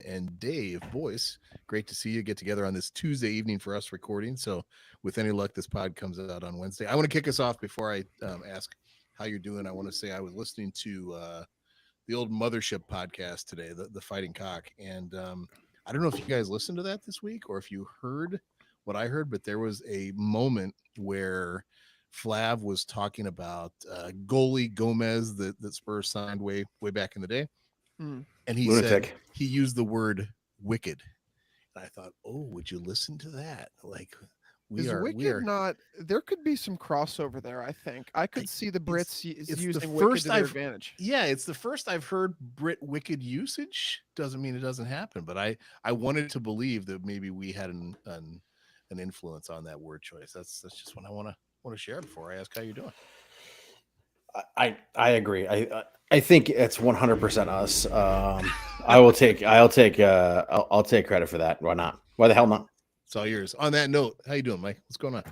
and Dave Boyce. Great to see you get together on this Tuesday evening for us recording. So, with any luck, this pod comes out on Wednesday. I want to kick us off before I ask how you're doing. I want to say I was listening to the old Mothership podcast today, the Fighting Cock, and I don't know if you guys listened to that this week or if you heard what I heard, but there was a moment where Flav was talking about goalie Gomez that Spurs signed way back in the day, and he said he used the word wicked. And I thought, oh, would you listen to that? Like, we are not. There could be some crossover there. I think I could see the Brits using the wicked first to their advantage. Yeah, it's the first I've heard Brit wicked usage. Doesn't mean it doesn't happen, but I wanted to believe that maybe we had an influence on that word choice. That's just what I want to share before I ask how you're doing. I agree. I think it's 100% us. I'll take credit for that. Why not? Why the hell not? It's all yours. On that note, how you doing, Mike? What's going on?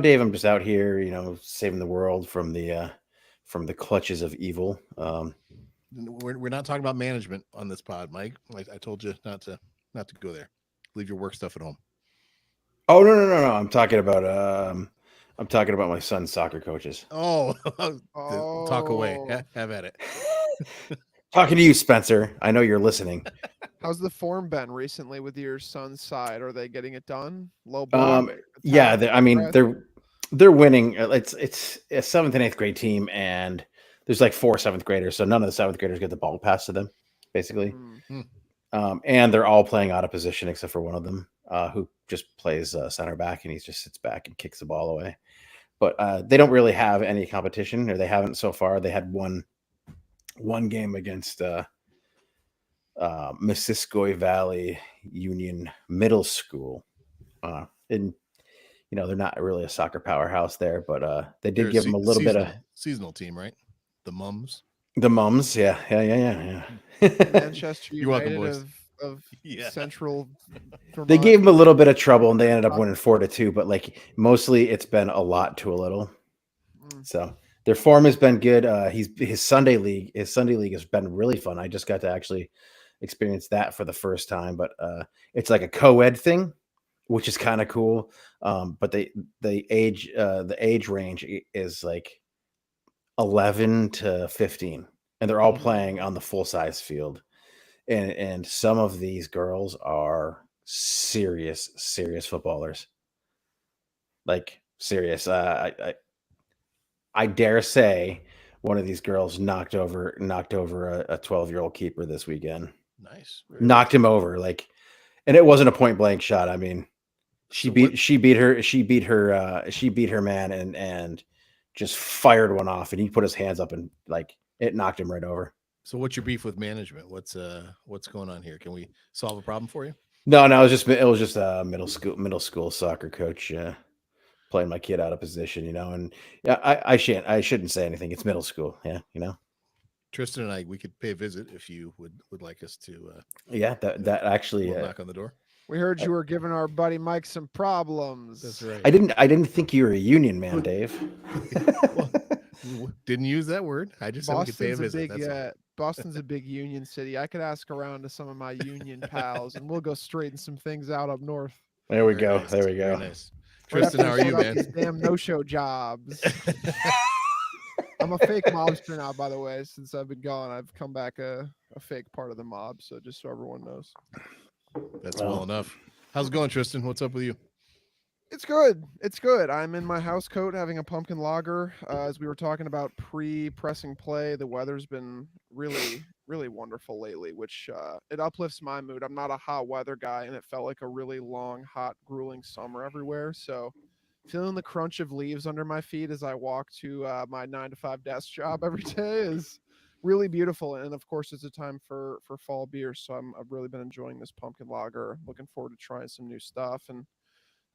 Dave, I'm just out here, saving the world from the clutches of evil. We're not talking about management on this pod, Mike. I told you not to go there. Leave your work stuff at home. Oh no! I'm talking about my son's soccer coaches. Oh, talk away. Have at it. Talking to you, Spencer. I know you're listening. How's the form been recently with your son's side? Are they getting it done? Low block? Yeah, they're winning. It's a 7th and 8th grade team, and there's like 4 7th graders, so none of the 7th graders get the ball passed to them, basically. And they're all playing out of position except for one of them, who just plays center back, and he just sits back and kicks the ball away. But they don't really have any competition, or they haven't so far. They had one game against Missisquoi Valley Union Middle School, and they're not really a soccer powerhouse there, but they did give them a little bit of seasonal team, right? The Mums, yeah. Manchester You're welcome, United boys. of Central Vermont. They gave them a little bit of trouble, and they ended up winning 4-2. But mostly, it's been a lot to a little. So their form has been good. His Sunday league has been really fun. I just got to actually experience that for the first time. But it's like a co-ed thing, which is kind of cool. But the age range is like 11 to 15, and they're all playing on the full size field. And some of these girls are serious footballers. Like serious. I dare say one of these girls knocked over a 12-year-old keeper this weekend. Nice. Knocked him over, and it wasn't a point blank shot. I mean, she beat her man and just fired one off, and he put his hands up and it knocked him right over. So what's your beef with management? What's going on here? Can we solve a problem for you? No, it was just a middle school soccer coach playing my kid out of position, and I shouldn't say anything. It's middle school, Tristan and I, we could pay a visit if you would like us to. That actually knock on the door. We heard you were giving our buddy Mike some problems. That's right. I didn't think you were a union man, Dave. Well, didn't use that word. I just said we could pay a visit. Boston's a big union city. I could ask around to some of my union pals, and we'll go straighten some things out up north. There we go. Nice. There we go. Nice. Tristan, how are you, man? These damn no-show jobs. I'm a fake mobster now, by the way. Since I've been gone, I've come back a fake part of the mob. So just so everyone knows. That's well enough. How's it going, Tristan? What's up with you? It's good. It's good. I'm in my house coat having a pumpkin lager. As we were talking about pre-pressing play, the weather's been really, really wonderful lately, which it uplifts my mood. I'm not a hot weather guy, and it felt like a really long, hot, grueling summer everywhere. So feeling the crunch of leaves under my feet as I walk to my 9-to-5 desk job every day is really beautiful. And of course, it's a time for fall beer. So I've really been enjoying this pumpkin lager. Looking forward to trying some new stuff. And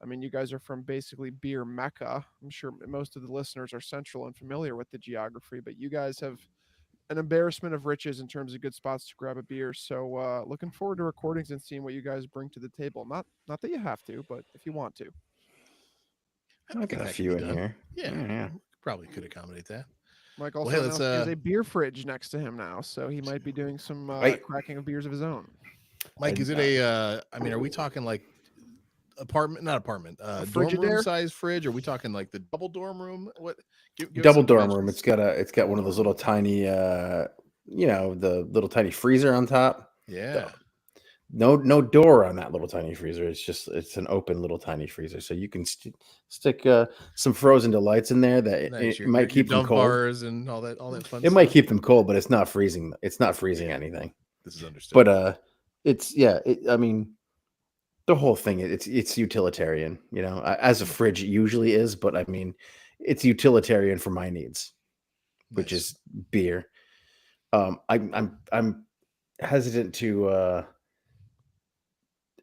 I mean, you guys are from basically beer Mecca. I'm sure most of the listeners are central and familiar with the geography, but you guys have an embarrassment of riches in terms of good spots to grab a beer. So looking forward to recordings and seeing what you guys bring to the table. Not that you have to, but if you want to. I got a few in here. Yeah. Probably could accommodate that. Mike also has a beer fridge next to him now, so he might be doing some cracking of beers of his own. Mike, is it I mean, are we talking like not apartment, dorm room Frigidaire? size fridge? Are we talking like the double dorm room? What? Give us Double some dorm room. dimensions. It's got one of those little tiny the little tiny freezer on top. Yeah. No door on that little tiny freezer. It's an open little tiny freezer, so you can stick some frozen delights in there that Nice. it might keep them Dump cold. bars and all that fun It stuff. might keep them cold, but it's not freezing. It's not freezing anything. This is understood. But I mean, the whole thing it's utilitarian, as a fridge usually is, but I mean, it's utilitarian for my needs, which is beer. I'm hesitant to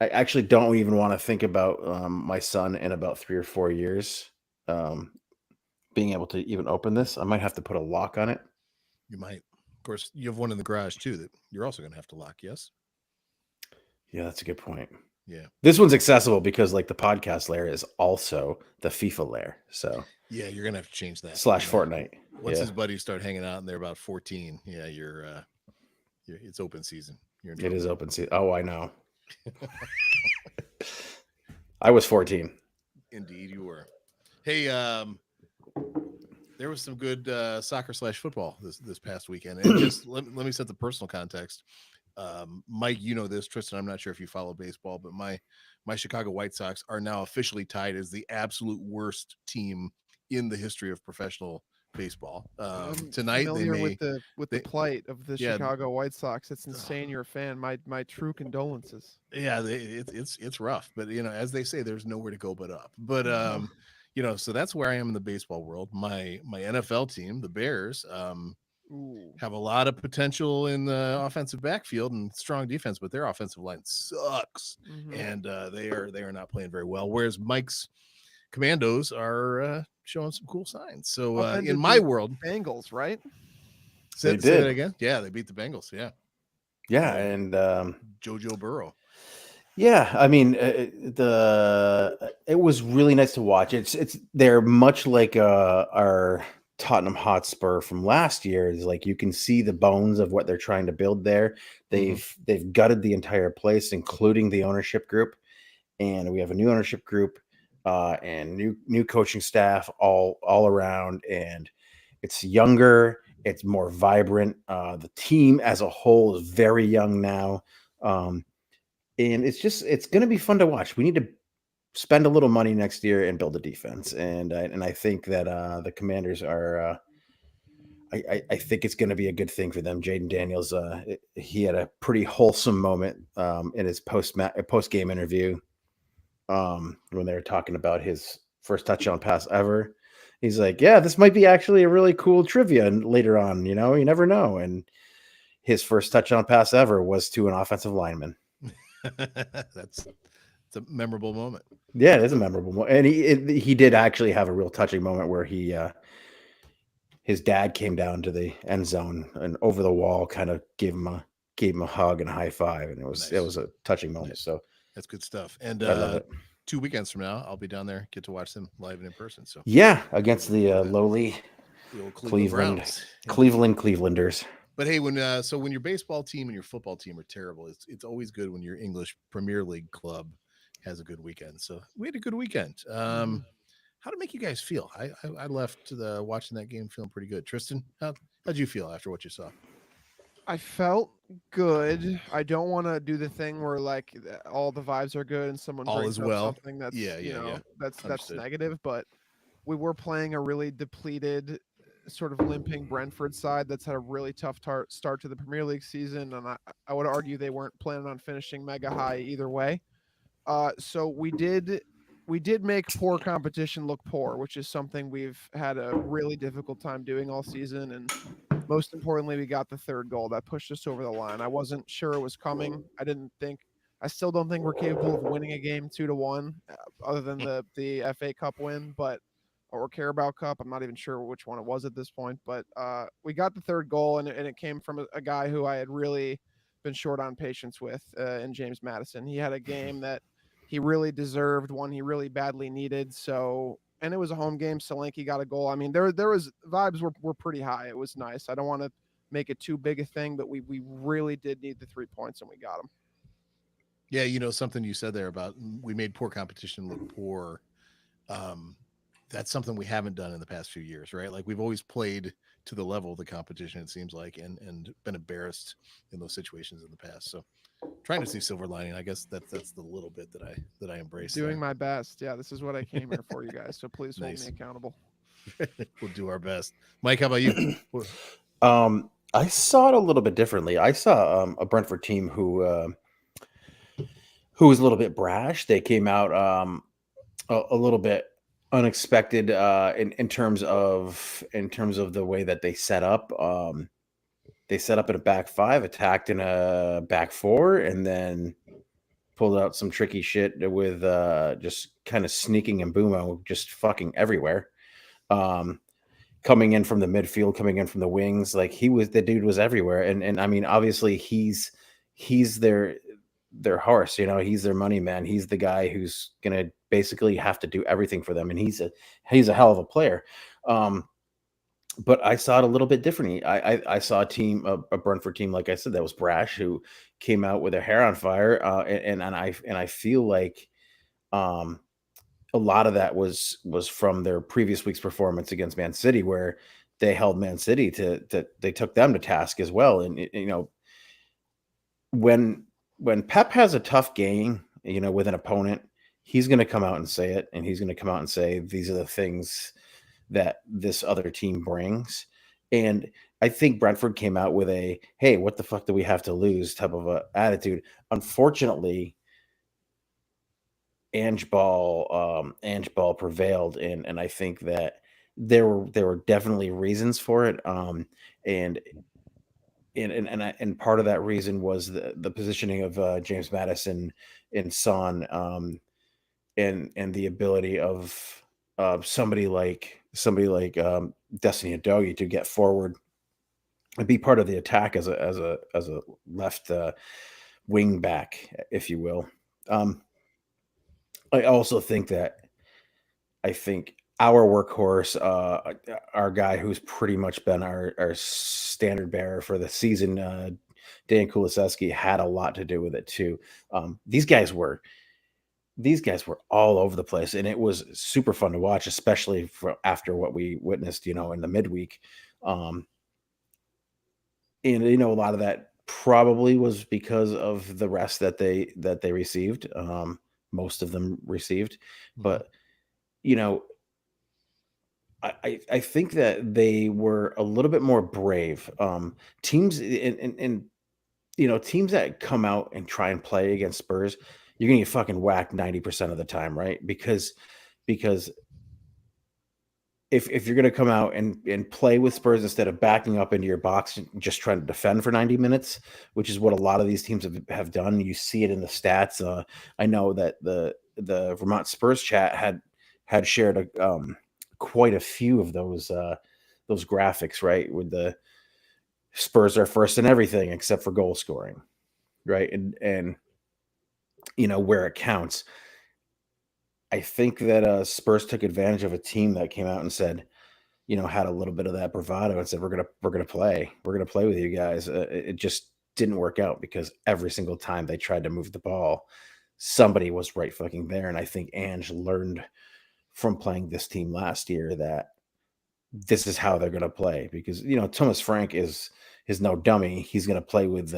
I actually don't even want to think about my son in about 3 or 4 years being able to even open this. I might have to put a lock on it. You might. Of course, you have one in the garage too that you're also going to have to lock. Yes. Yeah, that's a good point. Yeah. This one's accessible because like the podcast layer is also the FIFA layer. So yeah, you're going to have to change that. /Fortnite. Once his buddies start hanging out and they're about 14, yeah, it's open season. It is open season. Oh, I know. I was 14. Indeed, you were. Hey, there was some good soccer /football this past weekend, and just let me set the personal context. Mike, you know this. Tristan, I'm not sure if you follow baseball, but my Chicago White Sox are now officially tied as the absolute worst team in the history of professional baseball. Tonight they may with the plight of the Chicago White Sox. It's insane. You're a fan. My true condolences. Yeah, it's rough, but as they say, there's nowhere to go but up. But so that's where I am in the baseball world. My NFL team, the Bears, have a lot of potential in the offensive backfield and strong defense, but their offensive line sucks, and they are not playing very well. Whereas Mike's Commandos are showing some cool signs. So in my world, Bengals, right? Say that again. Yeah, they beat the Bengals. Yeah, and Jojo Burrow. Yeah, I mean, it was really nice to watch. They're much like our Tottenham Hotspur from last year. Is like you can see the bones of what they're trying to build there. They've gutted the entire place, including the ownership group, and we have a new ownership group and new coaching staff all around, and it's younger, it's more vibrant. The team as a whole is very young now. And it's going to be fun to watch. We need to spend a little money next year and build a defense. And I think that the Commanders are, I think it's going to be a good thing for them. Jaden Daniels, he had a pretty wholesome moment in his post-game interview when they were talking about his first touchdown pass ever. He's like, yeah, this might be actually a really cool trivia later on. You never know. And his first touchdown pass ever was to an offensive lineman. It's a memorable moment. Yeah, it is a memorable moment, and he did actually have a real touching moment where his dad came down to the end zone and over the wall, kind of gave him a hug and a high five, and it was a touching moment. Nice. So that's good stuff. And I love it. 2 weekends from now, I'll be down there, get to watch them live and in person. So yeah, against the lowly Clevelanders. But hey, when your baseball team and your football team are terrible, it's always good when your English Premier League club has a good weekend. So we had a good weekend. How did it make you guys feel? I left watching that game feeling pretty good. Tristan, how'd you feel after what you saw? I felt good. I don't want to do the thing where like all the vibes are good and someone brings up something that's that's negative. But we were playing a really depleted, sort of limping Brentford side that's had a really tough start to the Premier League season, and I would argue they weren't planning on finishing mega high either way. So we did make poor competition look poor, which is something we've had a really difficult time doing all season. And most importantly, we got the third goal that pushed us over the line. I wasn't sure it was coming. I still don't think we're capable of winning a game 2-1 other than the FA Cup win, or Carabao Cup. I'm not even sure which one it was at this point, but we got the third goal, and it came from a guy who I had really been short on patience with in James Maddison. He had a game that he really deserved, one he really badly needed. So, and it was a home game. Solanke got a goal. I mean, there was vibes were pretty high. It was nice. I don't want to make it too big a thing, but we really did need the 3 points, and we got them. Yeah, you know, something you said there about we made poor competition look poor. Um, that's something we haven't done in the past few years, right? Like we've always played to the level of the competition, it seems like, and been embarrassed in those situations in the past. So trying to see silver lining. I guess that's the little bit that I embrace Doing there. my best. Yeah, this is what I came here for, you guys. So please hold me Nice. accountable. We'll do our best. Mike, how about you? I saw it a little bit differently. I saw a Brentford team who was a little bit brash. They came out a little bit unexpected in terms of the way that they set up. They set up in a back five, attacked in a back four, and then pulled out some tricky shit with just kind of sneaking and Mbumo just fucking everywhere. Um, Coming in from the midfield, coming in from the wings, like the dude was everywhere. And I mean, obviously he's their horse, you know, he's their money man. He's the guy who's gonna basically have to do everything for them, and he's a hell of a player. Um, but I saw it a little bit differently. I saw a Brentford team, like I said, that was brash, who came out with their hair on fire, and I feel like um, a lot of that was from their previous week's performance against Man City, where they held Man City to they took them to task as well. And you know, when Pep has a tough game, you know, with an opponent, he's going to come out and say it, and he's going to come out and say these are the things that this other team brings. And I think Brentford came out with a hey, what the fuck do we have to lose type of a attitude. Unfortunately, Ange Ball prevailed, and I think that there were definitely reasons for it. And and part of that reason was the positioning of James Madison and Son, and the ability of somebody like Destiny Adogi to get forward and be part of the attack as a left wing back, if you will. Um, I also think that I think our workhorse, our guy who's pretty much been our standard bearer for the season, Dan Kulisevsky, had a lot to do with it too. These guys were all over the place, and it was super fun to watch, especially after what we witnessed, you know, in the midweek. Um, and you know, a lot of that probably was because of the rest that they received. Most of them received, Mhm. but you know, I think that they were a little bit more brave. Teams and you know, teams that come out and try and play against Spurs, you're gonna get fucking whacked 90% of the time, right? Because if you're gonna come out and play with Spurs instead of backing up into your box and just trying to defend for 90 minutes, which is what a lot of these teams have done. You see it in the stats. I know that the Vermont Spurs chat had shared quite a few of those graphics, right? With the Spurs are first in everything except for goal scoring, right? And you know where it counts. I think that Spurs took advantage of a team that came out and said, you know, had a little bit of that bravado and said, we're gonna play with you guys. It just didn't work out because every single time they tried to move the ball, somebody was right fucking there. And I think Ange learned from playing this team last year that this is how they're going to play, because you know Thomas Frank is no dummy. He's going to play with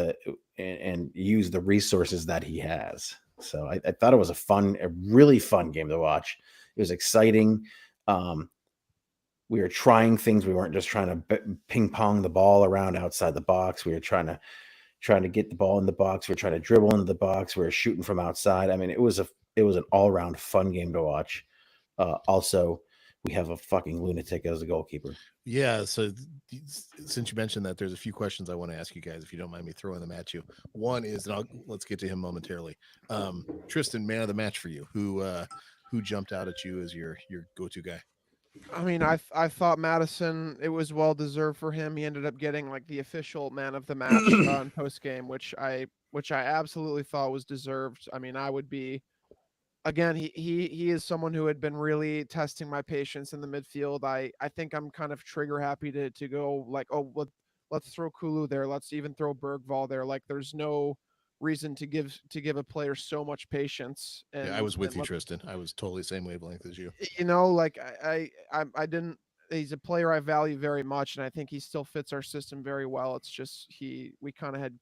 and use the resources that he has. So I thought it was a really fun game to watch. It was exciting. Um, we were trying things. We weren't just trying to ping pong the ball around outside the box. We were trying to get the ball in the box. We were trying to dribble into the box. We were shooting from outside. I mean, it was an all around fun game to watch. Also, we have a fucking lunatic as a goalkeeper. Yeah. So since you mentioned that, there's a few questions I want to ask you guys, if you don't mind me throwing them at you. One is, and let's get to him momentarily. Tristan, man of the match for you. Who jumped out at you as your go-to guy? I mean, I thought Madison, it was well deserved for him. He ended up getting like the official man of the match in post game, which I absolutely thought was deserved. I mean, I would be again. He is someone who had been really testing my patience in the midfield. I think I'm kind of trigger happy to go like, oh, let's throw Kulu there. Let's even throw Bergval there. Like, there's no reason to give a player so much patience. And Yeah, I was with and you, let Tristan. I was totally the same wavelength as you. like I didn't. He's a player I value very much, and I think he still fits our system very well. It's just we kind of had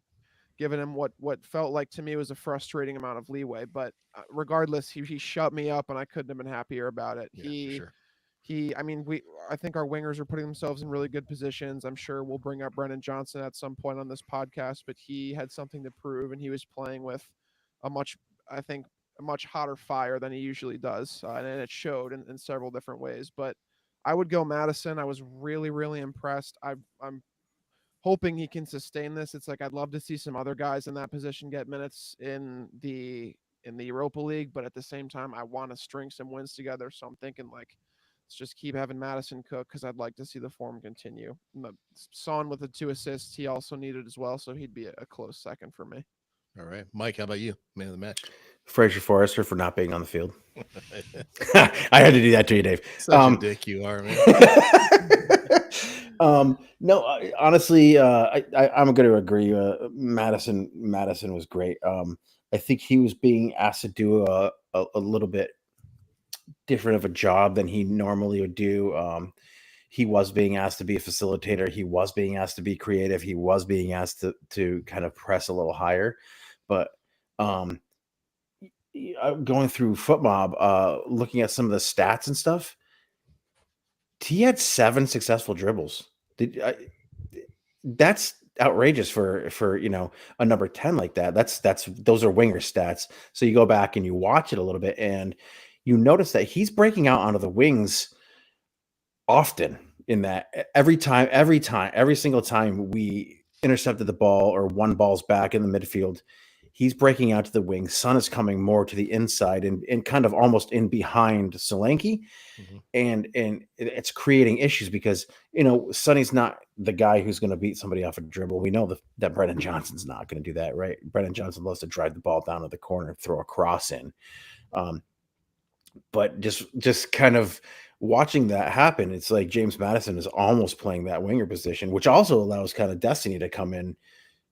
given him what felt like to me was a frustrating amount of leeway. But regardless, he shut me up, and I couldn't have been happier about it. Yeah, for sure. I mean, I think our wingers are putting themselves in really good positions. I'm sure we'll bring up Brennan Johnson at some point on this podcast, but he had something to prove, and he was playing with a much, I think, a much hotter fire than he usually does, and it showed in several different ways. But I would go Madison. I was really, really impressed. I'm hoping he can sustain this. It's like I'd love to see some other guys in that position get minutes in the Europa League, but at the same time, I want to string some wins together. So I'm thinking like let's just keep having Madison cook because I'd like to see the form continue. Son with the 2 assists, he also needed as well, so he'd be a close second for me. All right, Mike, how about you? Man of the match. Fraser Forrester for not being on the field. I had to do that to you, Dave. Such a dick you are, man. No, honestly, I'm going to agree. Madison was great. I think he was being asked to do a little bit different of a job than he normally would do. He was being asked to be a facilitator. He was being asked to be creative. He was being asked to kind of press a little higher. But going through FootMob, looking at some of the stats and stuff, he had 7 successful dribbles. That's outrageous for a number 10 like that. Those are winger stats. So you go back and you watch it a little bit, and you notice that he's breaking out onto the wings often. In that every single time we intercepted the ball or won balls back in the midfield, he's breaking out to the wing. Son is coming more to the inside and kind of almost in behind Solanke. Mm-hmm. And it's creating issues because, Sonny's not the guy who's going to beat somebody off a dribble. We know that Brennan Johnson's not going to do that, right? Brennan Johnson loves to drive the ball down to the corner and throw a cross in. But just kind of watching that happen, it's like James Madison is almost playing that winger position, which also allows kind of Destiny to come in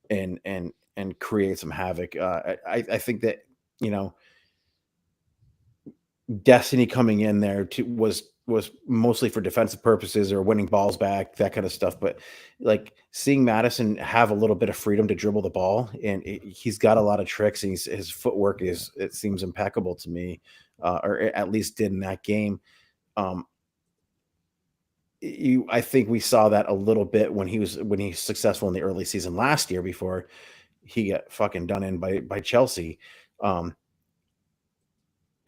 and create some havoc. I think that, Destiny coming in there was mostly for defensive purposes or winning balls back, that kind of stuff. But like seeing Madison have a little bit of freedom to dribble the ball, and he's got a lot of tricks, and his footwork it seems impeccable to me, or at least did in that game. I think we saw that a little bit when he's successful in the early season last year before he got fucking done in by Chelsea.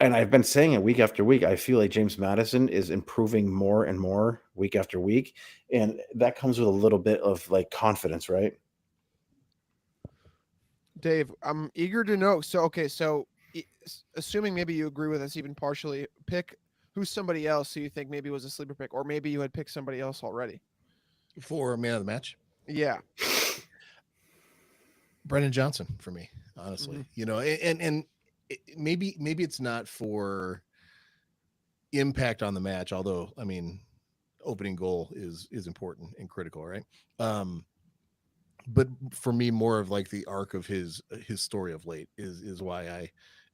And I've been saying it week after week. I feel like James Madison is improving more and more week after week. And that comes with a little bit of like confidence, right? Dave, I'm eager to know. So assuming maybe you agree with us even partially, pick who's somebody else who you think maybe was a sleeper pick, or maybe you had picked somebody else already. For man of the match? Yeah. Brennan Johnson for me, honestly. Mm-hmm. And maybe it's not for impact on the match, although I mean opening goal is important and critical, right? But for me, more of like the arc of his story of late is why I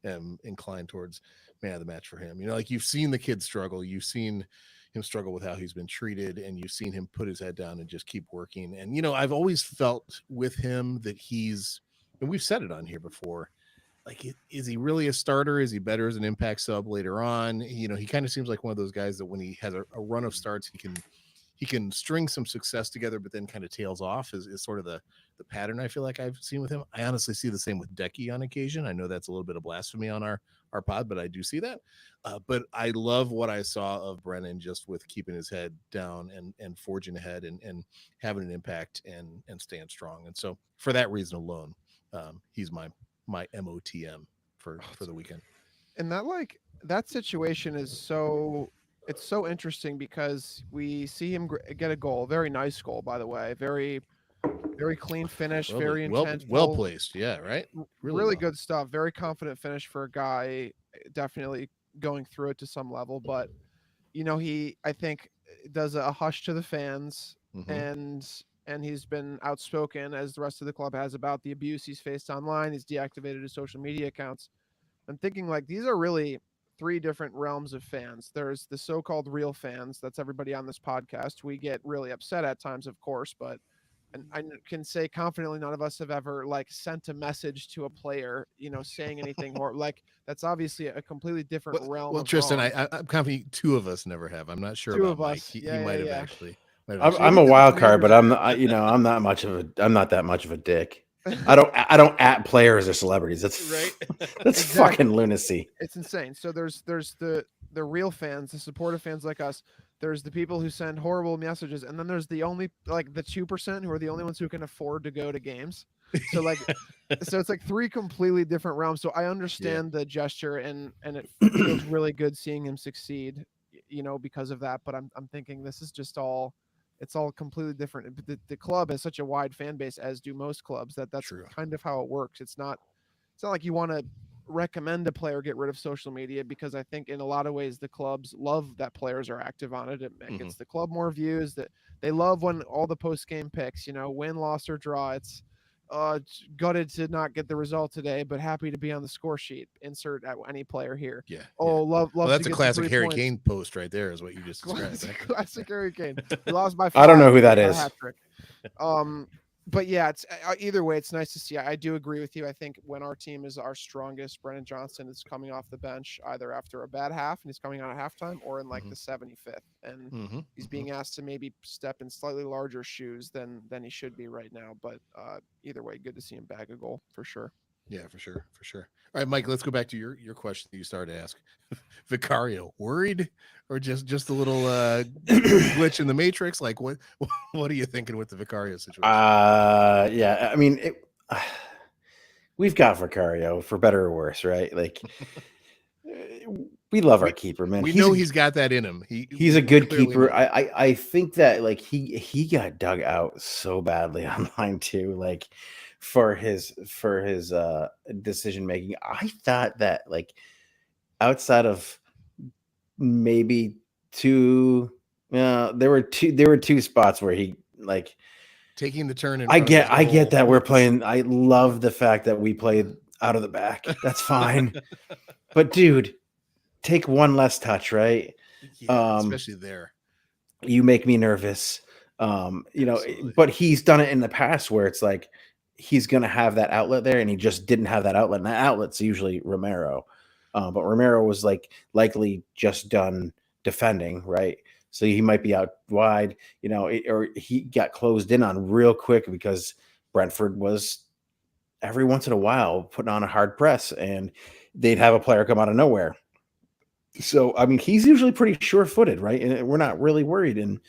am inclined towards man of the match for him. Like you've seen the kid struggle, you've seen him struggle with how he's been treated, and you've seen him put his head down and just keep working. And I've always felt with him that and we've said it on here before, like, is he really a starter? Is he better as an impact sub later on? He kind of seems like one of those guys that when he has a run of starts, he can string some success together, but then kind of tails off is sort of the pattern I feel like I've seen with him. I honestly see the same with Decky on occasion. I know that's a little bit of blasphemy on our pod, but I do see that. But I love what I saw of Brennan just with keeping his head down and forging ahead and having an impact and staying strong. And so for that reason alone, he's my MOTM for the weekend. And that situation is so interesting because we see him get a goal, very nice goal, by the way, very, very clean finish, very intense, well placed. Yeah. Right. Really good stuff. Very confident finish for a guy, definitely going through it to some level, but he, I think, does a hush to the fans. Mm-hmm. And and he's been outspoken, as the rest of the club has, about the abuse he's faced online. He's deactivated his social media accounts. I'm thinking like these are really three different realms of fans. There's the so-called real fans. That's everybody on this podcast. We get really upset at times, of course, but and I can say confidently none of us have ever like sent a message to a player, saying anything or like that's obviously a completely different realm. Well, of Tristan, wrong. I'm confident two of us never have. I'm not sure Two about of Mike. us. He Yeah, might have yeah. actually. I'm a wild card, but I'm not, I'm not that much of a dick. I don't at players or celebrities. That's right. That's fucking lunacy. It's insane. So there's the real fans, the supportive fans like us. There's the people who send horrible messages, and then there's the only like the 2% who are the only ones who can afford to go to games. So like, so it's like three completely different realms. So I understand the gesture, and it feels really good seeing him succeed, because of that. But I'm thinking this is just all. It's all completely different. The club has such a wide fan base, as do most clubs. That's True. kind of how it works. It's not like you want to recommend a player get rid of social media, because I think in a lot of ways the clubs love that players are active on it. It gets the club more views. That they love when all the post game picks, win, loss, or draw. It's gutted to not get the result today, but happy to be on the score sheet. Insert at any player here. Yeah. Love. Well, that's to a get classic Harry points. Kane post right there, is what you just described. Classic Harry Kane. He lost by 5. I don't know who that is. Hat-trick. But yeah, it's either way, it's nice to see. I do agree with you. I think when our team is our strongest, Brennan Johnson is coming off the bench either after a bad half and he's coming on at halftime, or in like the 75th, and he's being asked to maybe step in slightly larger shoes than he should be right now. But either way, good to see him bag a goal for sure. Yeah, for sure. All right, Mike, let's go back to your question that you started to ask. Vicario, worried or just a little glitch in the matrix? Like what are you thinking with the Vicario situation? Yeah, I mean, we've got Vicario for better or worse, right? Like we love our keeper, man. We know he's got that in him. He's a good keeper. I think that like he got dug out so badly online too. Like for his decision making. I thought that like outside of maybe two, there were two spots where he like taking the turn. I get that we're playing. I love the fact that we played out of the back. That's fine, but dude, take one less touch, right? Yeah, especially there. You make me nervous. Absolutely. But he's done it in the past where it's like he's going to have that outlet there, and he just didn't have that outlet. And that outlet's usually Romero. But Romero was like likely just done defending, right? So he might be out wide, or he got closed in on real quick because Brentford was every once in a while putting on a hard press, and they'd have a player come out of nowhere. So, I mean, he's usually pretty sure-footed, right? And we're not really worried. And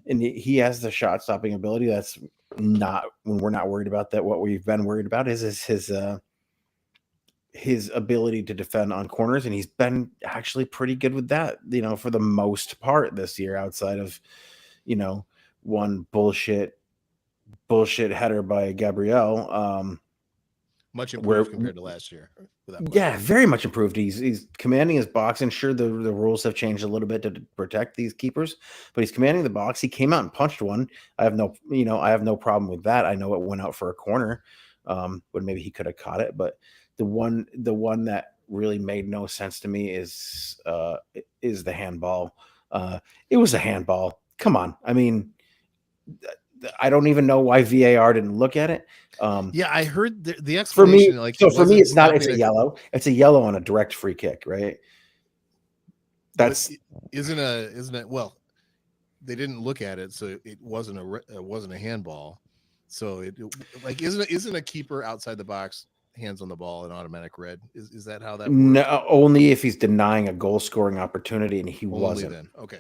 he has the shot-stopping ability. That's not when we're not worried about that. What we've been worried about is his ability to defend on corners, and he's been actually pretty good with that, for the most part this year, outside of, one bullshit header by Gabriel. Much improved compared to last year. Yeah, very much improved. He's commanding his box, and sure, the rules have changed a little bit to protect these keepers, but he's commanding the box. He came out and punched one. I have no problem with that. I know it went out for a corner, but maybe he could have caught it. But the one that really made no sense to me is the handball. It was a handball. Come on. I mean, I don't even know why VAR didn't look at it. Yeah, I heard the explanation. For me, it's not. It's a yellow. It's a yellow on a direct free kick, right? That's isn't it? Well, they didn't look at it, so it wasn't a handball. So isn't a keeper outside the box, hands on the ball, an automatic red? Is that how that works? No, only if he's denying a goal scoring opportunity, and he only wasn't. Then. Okay,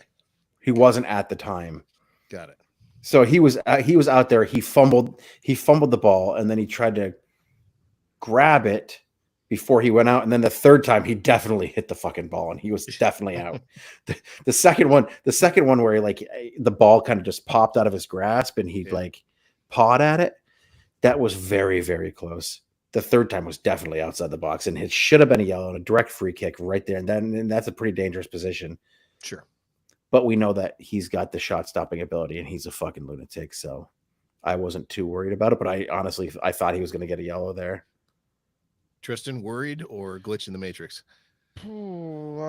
he wasn't at the time. Got it. So he was out there. He fumbled the ball, and then he tried to grab it before he went out. And then the third time, he definitely hit the fucking ball, and he was definitely out. The second one where like the ball kind of just popped out of his grasp, and he like pawed at it. That was very, very close. The third time was definitely outside the box, and it should have been a yellow and a direct free kick right there. And that's a pretty dangerous position. Sure. But we know that he's got the shot stopping ability, and he's a fucking lunatic. So I wasn't too worried about it. But I honestly thought he was going to get a yellow there. Tristan, worried or glitch in the matrix? Ooh,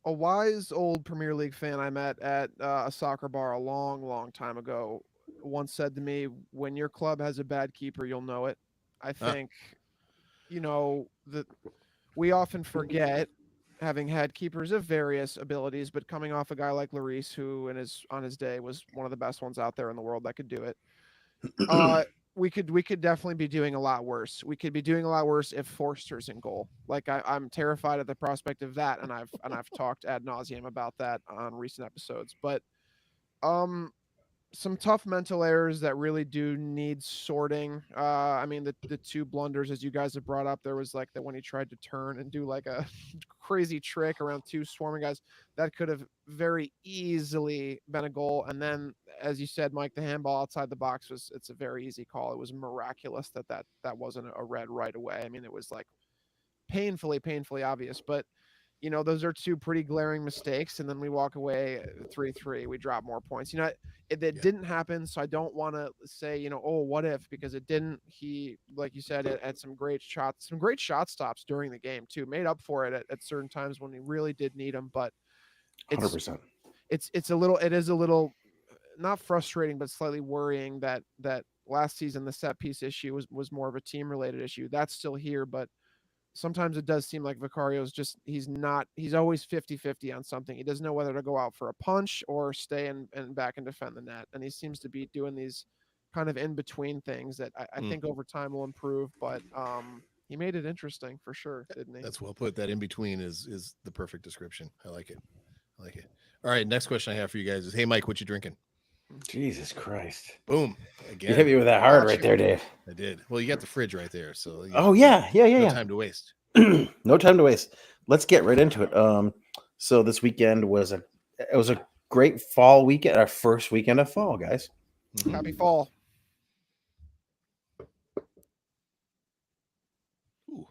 a wise old Premier League fan I met at a soccer bar a long, long time ago once said to me, "When your club has a bad keeper, you'll know it." I think, that we often forget, having had keepers of various abilities, but coming off a guy like Lloris, who on his day was one of the best ones out there in the world that could do it. We could definitely be doing a lot worse. We could be doing a lot worse if Forster's in goal. Like I'm terrified at the prospect of that, and I've talked ad nauseum about that on recent episodes. But some tough mental errors that really do need sorting. I mean, the two blunders, as you guys have brought up, there was like that when he tried to turn and do like a crazy trick around two swarming guys, that could have very easily been a goal. And then, as you said, Mike, the handball outside the box it's a very easy call. It was miraculous that wasn't a red right away. I mean, it was like painfully obvious, but those are two pretty glaring mistakes, and then we walk away 3-3. We drop more points. It didn't happen, so I don't want to say, oh, what if, because it didn't. He, like you said, had some great shot stops during the game too. Made up for it at certain times when he really did need them, but 100%. It is a little not frustrating, but slightly worrying that last season the set piece issue was more of a team related issue. That's still here, but sometimes it does seem like Vicario's he's always 50-50 on something. He doesn't know whether to go out for a punch or stay and back and defend the net. And he seems to be doing these kind of in between things that I think over time will improve. But he made it interesting for sure, didn't he? That's well put. That in between is the perfect description. I like it. All right. Next question I have for you guys is, hey, Mike, what you drinking? Jesus Christ. Boom. Again. You hit me with that hard right there, Dave. I did. Well, you got the fridge right there. So Oh, yeah. No time to waste. No time to waste. Let's get right into it. So this weekend was a great fall weekend, our first weekend of fall, guys. Happy fall. Ooh.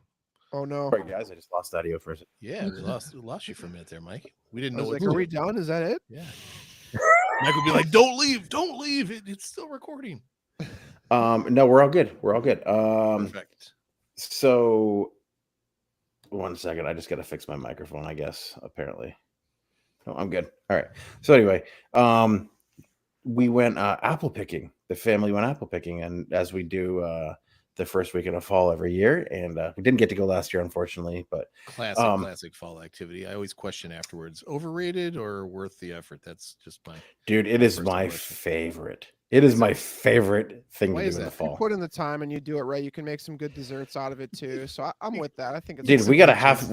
Oh no. Sorry, guys, I just lost audio for a second. Yeah, we lost you for a minute there, Mike. We didn't I know was what like, to are we do. done? Is that it? Yeah. Mike would be like, don't leave. It's still recording. No, we're all good. Perfect. So 1 second, I just got to fix my microphone, I guess, apparently. No, I'm good. All right. So anyway, we went apple picking. The family went apple picking, and as we do the first weekend of fall every year, and we didn't get to go last year, unfortunately, but classic fall activity. I always question afterwards, overrated or worth the effort? That's just my dude. It is my favorite. It is my favorite thing to do in the fall. You put in the time and you do it right, you can make some good desserts out of it too. So I'm with that. I think it's dude. We got a half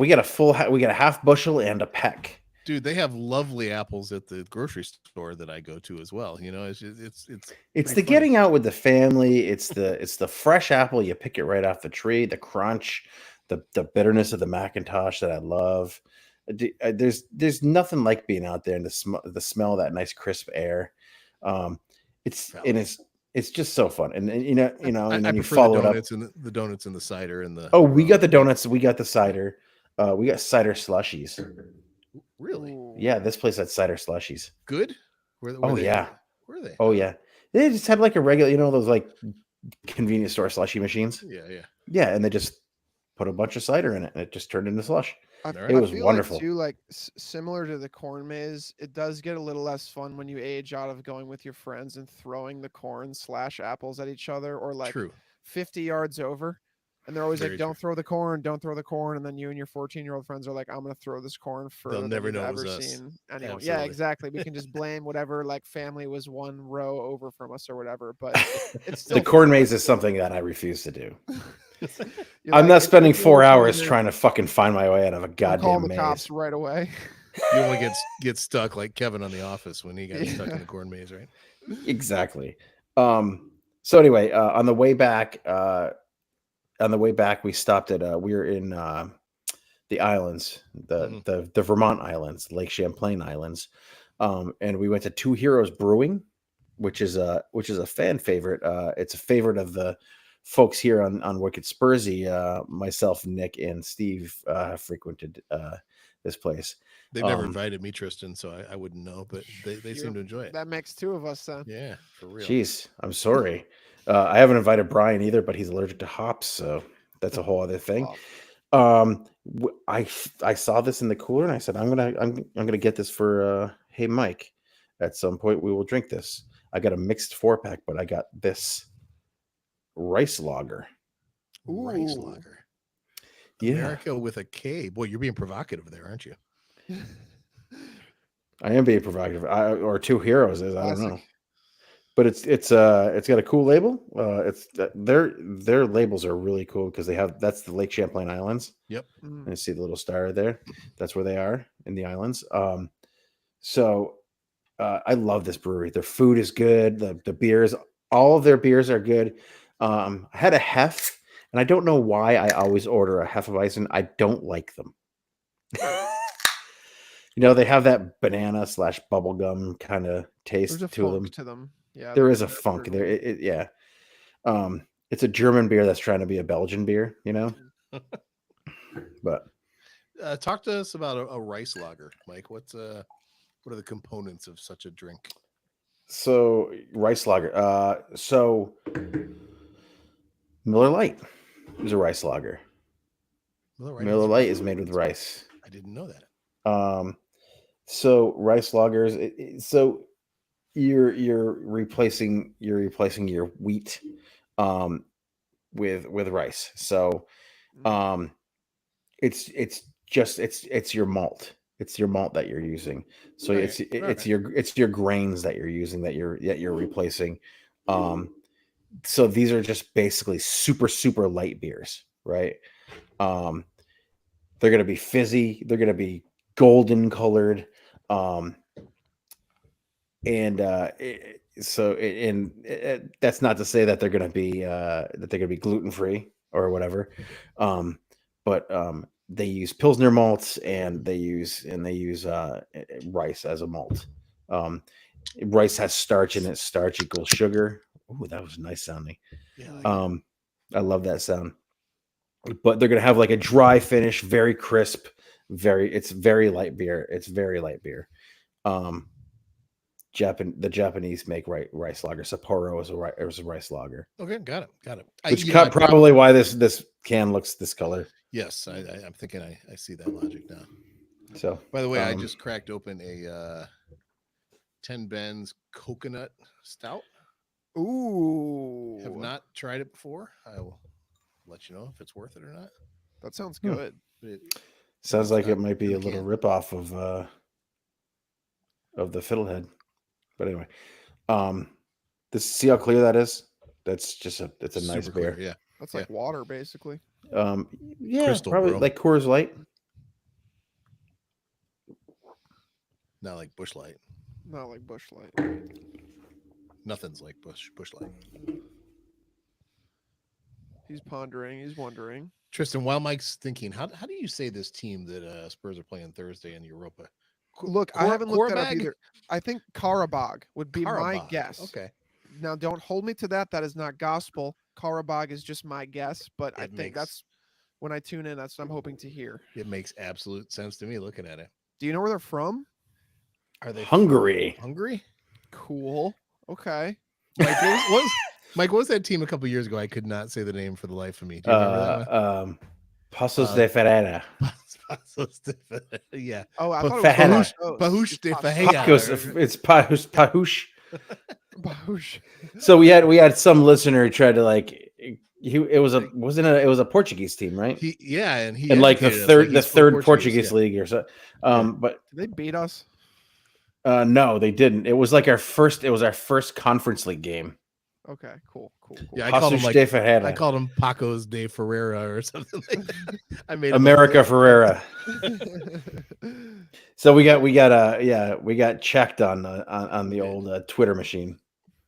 bushel and a peck. Dude, they have lovely apples at the grocery store that I go to as well. It's the getting out with the family. It's the fresh apple. You pick it right off the tree. The crunch, the bitterness of the Macintosh that I love. There's nothing like being out there and the smell of that nice crisp air. It's just so fun. And and then you follow it up. The donuts and the cider and the. Oh, we got the donuts. We got the cider. We got cider slushies. Really? Yeah, this place had cider slushies. Good? Yeah. Were they? Oh, yeah. They just had like a regular, those like convenience store slushy machines. Yeah. Yeah, and they just put a bunch of cider in it, and it just turned into slush. It was wonderful. Like too, like similar to the corn maze, it does get a little less fun when you age out of going with your friends and throwing the corn / apples at each other, or like 50 yards over. And they're always like, don't throw the corn. And then you and your 14-year-old friends are like, I'm going to throw this corn further They'll never know ever seen anyone. Yeah, exactly. We can just blame whatever like family was one row over from us or whatever. But it's still the corn maze is something that I refuse to do. I'm not spending 4 hours trying to fucking find my way out of a goddamn maze. Call the cops right away. You only get stuck like Kevin on The Office when he got stuck in the corn maze, right? Exactly. So anyway, on the way back, we stopped at we were in the islands, the Vermont Islands, Lake Champlain Islands, and we went to Two Heroes Brewing, which is a fan favorite. It's a favorite of the folks here on Wicked Spursy. Myself, Nick, and Steve frequented this place. They've never Um, invited me, Tristan, so I wouldn't know, but they seem to enjoy it. That makes two of us then. Yeah, for real. Jeez, I'm sorry. I haven't invited Brian either, but he's allergic to hops, so that's a whole other thing. I saw this in the cooler and I said I'm gonna get this for Hey Mike. At some point we will drink this. I got a mixed 4-pack, but I got this rice lager. Rice Ooh. lager. Yeah, America with a K. Boy, you're being provocative there, aren't you? I am being provocative. Or Two Heroes is, I don't know. Classic. But it's got a cool label. It's their labels are really cool because that's the Lake Champlain Islands. Yep. Mm. And you see the little star there. That's where they are in the islands. So I love this brewery. Their food is good. The beers, all of their beers are good. I had a Hef, and I don't know why I always order a Hefeweizen. I don't like them. They have that banana / bubblegum kind of taste There's a to them. funk to them. Yeah. There they're- is a they're funk there. brutal. Yeah. It's a German beer that's trying to be a Belgian beer, But Talk to us about a rice lager, Mike. What are the components of such a drink? so rice lager. So Miller Lite is a rice lager. Miller Lite is made with rice. I didn't know that. So rice lagers. So you're replacing your wheat, with rice. So, it's your malt. It's your malt that you're using. So Right, it's your grains that you're using that you're replacing. So these are just basically super, super light beers, right? They're gonna be fizzy, they're gonna be golden colored. That's not to say that they're gonna be gluten free or whatever. But they use Pilsner malts and they use rice as a malt. Rice has starch in it. Starch equals sugar. Ooh, that was nice sounding. Yeah. I like I love that sound. But they're gonna have like a dry finish, very crisp, it's very light beer. It's very light beer. The Japanese make rice lager. Sapporo is a rice lager. Okay, got it. Which probably why this can looks this color. Yes, I'm thinking I see that logic now. So, by the way, I just cracked open a 10 Benz coconut stout. Ooh. Have not tried it before. I will let you know if it's worth it or not. That sounds good. Sounds like it might be in a the little can. ripoff of the Fiddlehead. But anyway, see how clear that is? That's just it's a nice Super beer. clear, yeah. That's like water, basically. Yeah, Crystal, probably bro. like Coors Light. Not like Busch Light. Not like Busch Light. Nothing's like Busch Light. He's pondering. He's wondering. Tristan, while Mike's thinking, how do you say this team that Spurs are playing Thursday in Europa? Look, I haven't looked that up Korabag? either. I think Karabag would be my Karabag. guess. Okay. Now, don't hold me to that. That is not gospel. Karabag is just my guess, but I It think makes- that's when I tune in. That's what I'm hoping to hear. It makes absolute sense to me looking at it. Do you know where they're from? Are they Hungary. Hungary? Cool. Okay. Mike, what was that team a couple years ago? I could not say the name for the life of me. Do you remember that one? Pasos de Ferreira. Yeah. Oh, I But thought it was Fahana. Pahush. Bahush de Pahush. Fahia. Pacos, it's Pahush. Bahush. So we had some listener try to it was a Portuguese team, right? And he In like the educated us, third he's full Portuguese yeah. league or so. Yeah. But Did they beat us? no, they didn't. It was like our first conference league game. Okay, cool. Yeah, I called him Pasos like de Ferreira. I called him Pacos de Ferreira or something like that. I made him America Ferreira. cool. So we got checked on the old Twitter machine.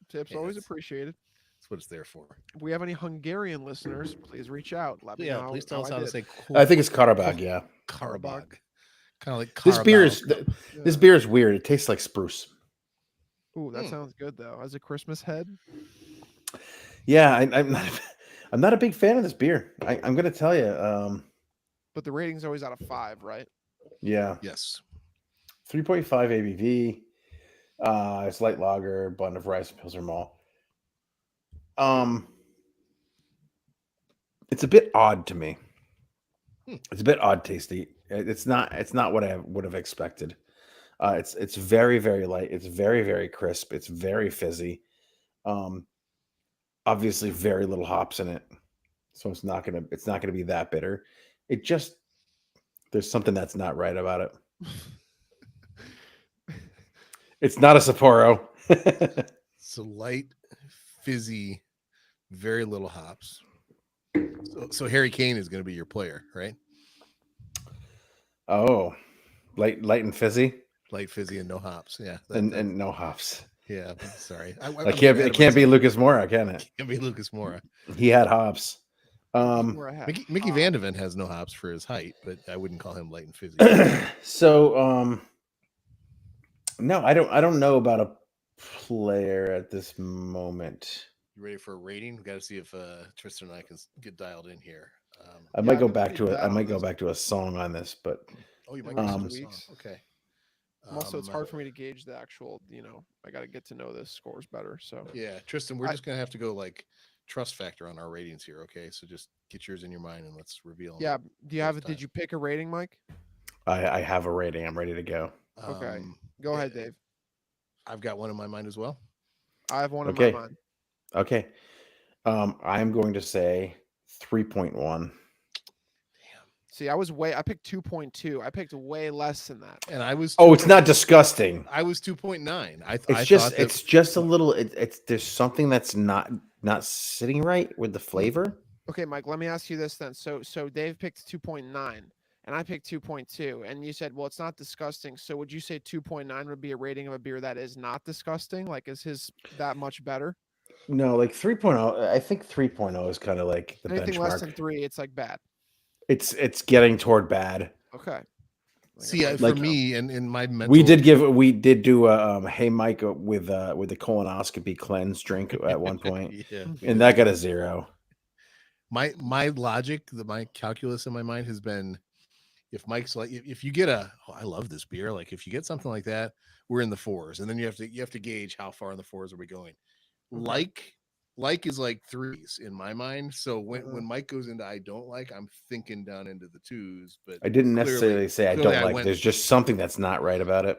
Tips Yeah, always that's- appreciated. That's what it's there for. If we have any Hungarian listeners, please reach out. Let me Yeah, know please tell us I how to did. say I think it's Karabag. Yeah, Karabag. Kind of like this beer is Carabao. this beer is weird. It tastes like spruce. Ooh, that Mm. sounds good though. As a Christmas head, Yeah, I'm not a big fan of this beer. I'm gonna tell you. but the rating's always out of 5, right? Yeah. Yes. 3.5 ABV. It's light lager, blend of rice, pilsner malt. It's a bit odd to me. It's a bit odd tasty. It's not what I would have expected. It's very, very light. It's very, very crisp. It's very fizzy. Obviously very little hops in it. So it's not gonna be that bitter. It just there's something that's not right about it. It's not a Sapporo. So light, fizzy, very little hops. So Harry Kane is going to be your player, right? Oh, light and fizzy, Light, fizzy, and no hops. Yeah. and no hops. Yeah. Sorry. It can't be Lucas Moura, can it? Can't be Lucas Moura. He had hops. Where I have Mickey Van de Ven has no hops for his height, but I wouldn't call him light and fizzy. So no, I don't know about a player at this moment. You ready for a rating? We got to see if Tristan and I can get dialed in here. I might go I'm back to pretty it. I down might on go this. back to a song on this, but Oh, you might Weeks go and to a song. weeks. Okay. Also, it's hard for me to gauge the actual. I got to get to know the scores better. So Yeah, Tristan, we're I- just gonna have to go like trust factor on our ratings here. Okay, so just get yours in your mind and let's reveal. them. yeah, do you have? First Did time. you pick a rating, Mike? I have a rating. I'm ready to go. Okay. Um, Go ahead, yeah, Dave. I've got one in my mind as well. I have one Okay. in my mind. Okay. I'm going to say 3.1. See, I picked 2.2. I picked way less than that. And I was. Oh, it's not disgusting. I was 2.9. I It's just thought that, it's just a little. It's there's something that's not sitting right with the flavor. Okay, Mike, let me ask you this then. So Dave picked 2.9 and I picked 2.2 and you said, "Well, it's not disgusting." So would you say 2.9 would be a rating of a beer that is not disgusting? Like is his that much better? No, like 3.0. I think 3.0 is kind of like the Anything less than benchmark. 3, it's like bad. It's getting toward bad. Okay. see Like, for like- me and in my mental, We did do a hey Mike with the colonoscopy cleanse drink at one point, yeah. and that got a 0. My logic, my calculus in my mind has been, if Mike's like, if you get I love this beer. Like if you get something like that, we're in the 4s, and then you have to gauge how far in the 4s are we going. Okay. Like is like 3s in my mind. So when Uh-huh. when Mike goes into I don't like, I'm thinking down into the 2s. But I didn't clearly- necessarily say I clearly don't like. went- There's just something that's not right about it.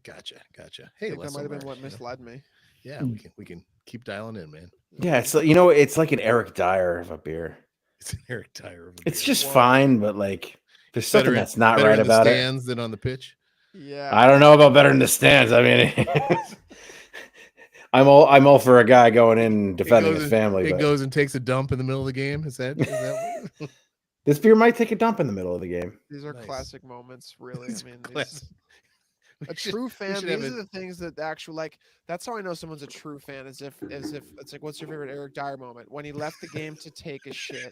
Gotcha. I Hey, think that might have been Leslie what Marsh, misled me. Yeah, we can keep dialing in, man. Yeah, it's like it's like an Eric Dyer of a beer. It's an Eric Dyer of a It's beer. just Well, fine, but like there's something Better in- that's not better right in the about it. stands than on the pitch. Yeah. I don't know about better in the stands. I mean, I'm all for a guy going in and defending goes his and- family. It But goes and takes a dump in the middle of the game. Is that this beer might take a dump in the middle of the game. These are Nice. classic moments, really. These I mean, classic- a true fan. should These have are the things that actual like. That's how I know someone's a true fan. As if it's like, what's your favorite Eric Dyer moment? When he left the game to take a shit,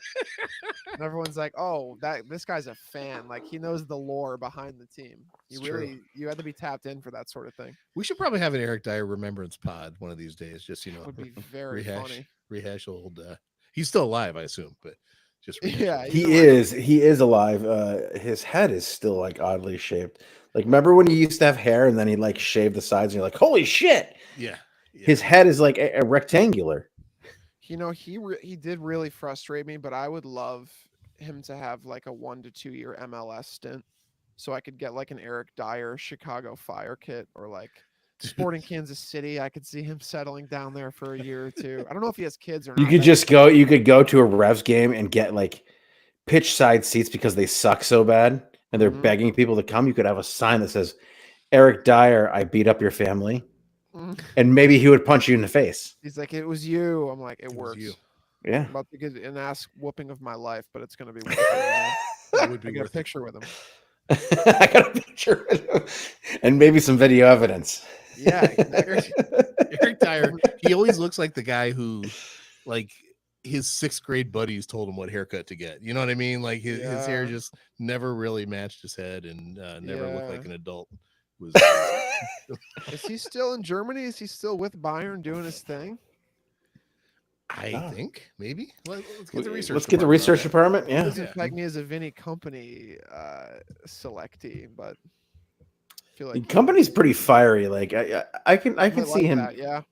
and everyone's like, "Oh, this guy's a fan. Like he knows the lore behind the team." It's true. You had to be tapped in for that sort of thing. We should probably have an Eric Dyer remembrance pod one of these days. Just Would be very funny. rehash old. He's still alive, I assume, but just rehash Yeah, old- Even like- He is alive. His head is still like oddly shaped. Like remember when he used to have hair and then he like shaved the sides and you're like, holy shit! yeah. His head is like a rectangular. He did really frustrate me, but I would love him to have like a 1 to 2 year MLS stint, so I could get like an Eric Dyer Chicago Fire kit or like Sporting Kansas City. I could see him settling down there for a year or two. I don't know if he has kids or not. You could just go. You could go to a Revs game and get like pitch side seats because they suck so bad and they're Mhm. begging people to come. You could have a sign that says, "Eric Dyer, I beat up your family," Mm. and maybe he would punch you in the face. He's like, it was you. I'm like, it was works. you. Yeah. I'm about to get an ass whooping of my life, but it's gonna be worth it. man. It would I be get a worth it. picture with him. I got a picture of him. And maybe some video evidence. Yeah, exactly. Eric Dyer, he always looks like the guy who, like, his 6th grade buddies told him what haircut to get. You know what I mean? Like his hair Yeah. just never really matched his head and never looked like Yeah. an adult. Was Is he still in Germany? Is he still with Bayern doing his thing? I Oh. think maybe. Let's get the research. Let's get the department on research that. department. Yeah. Doesn't Yeah. tag me as a Vinny Company selectee, but I feel like Company's pretty fiery. Like I can might see like him. that, yeah.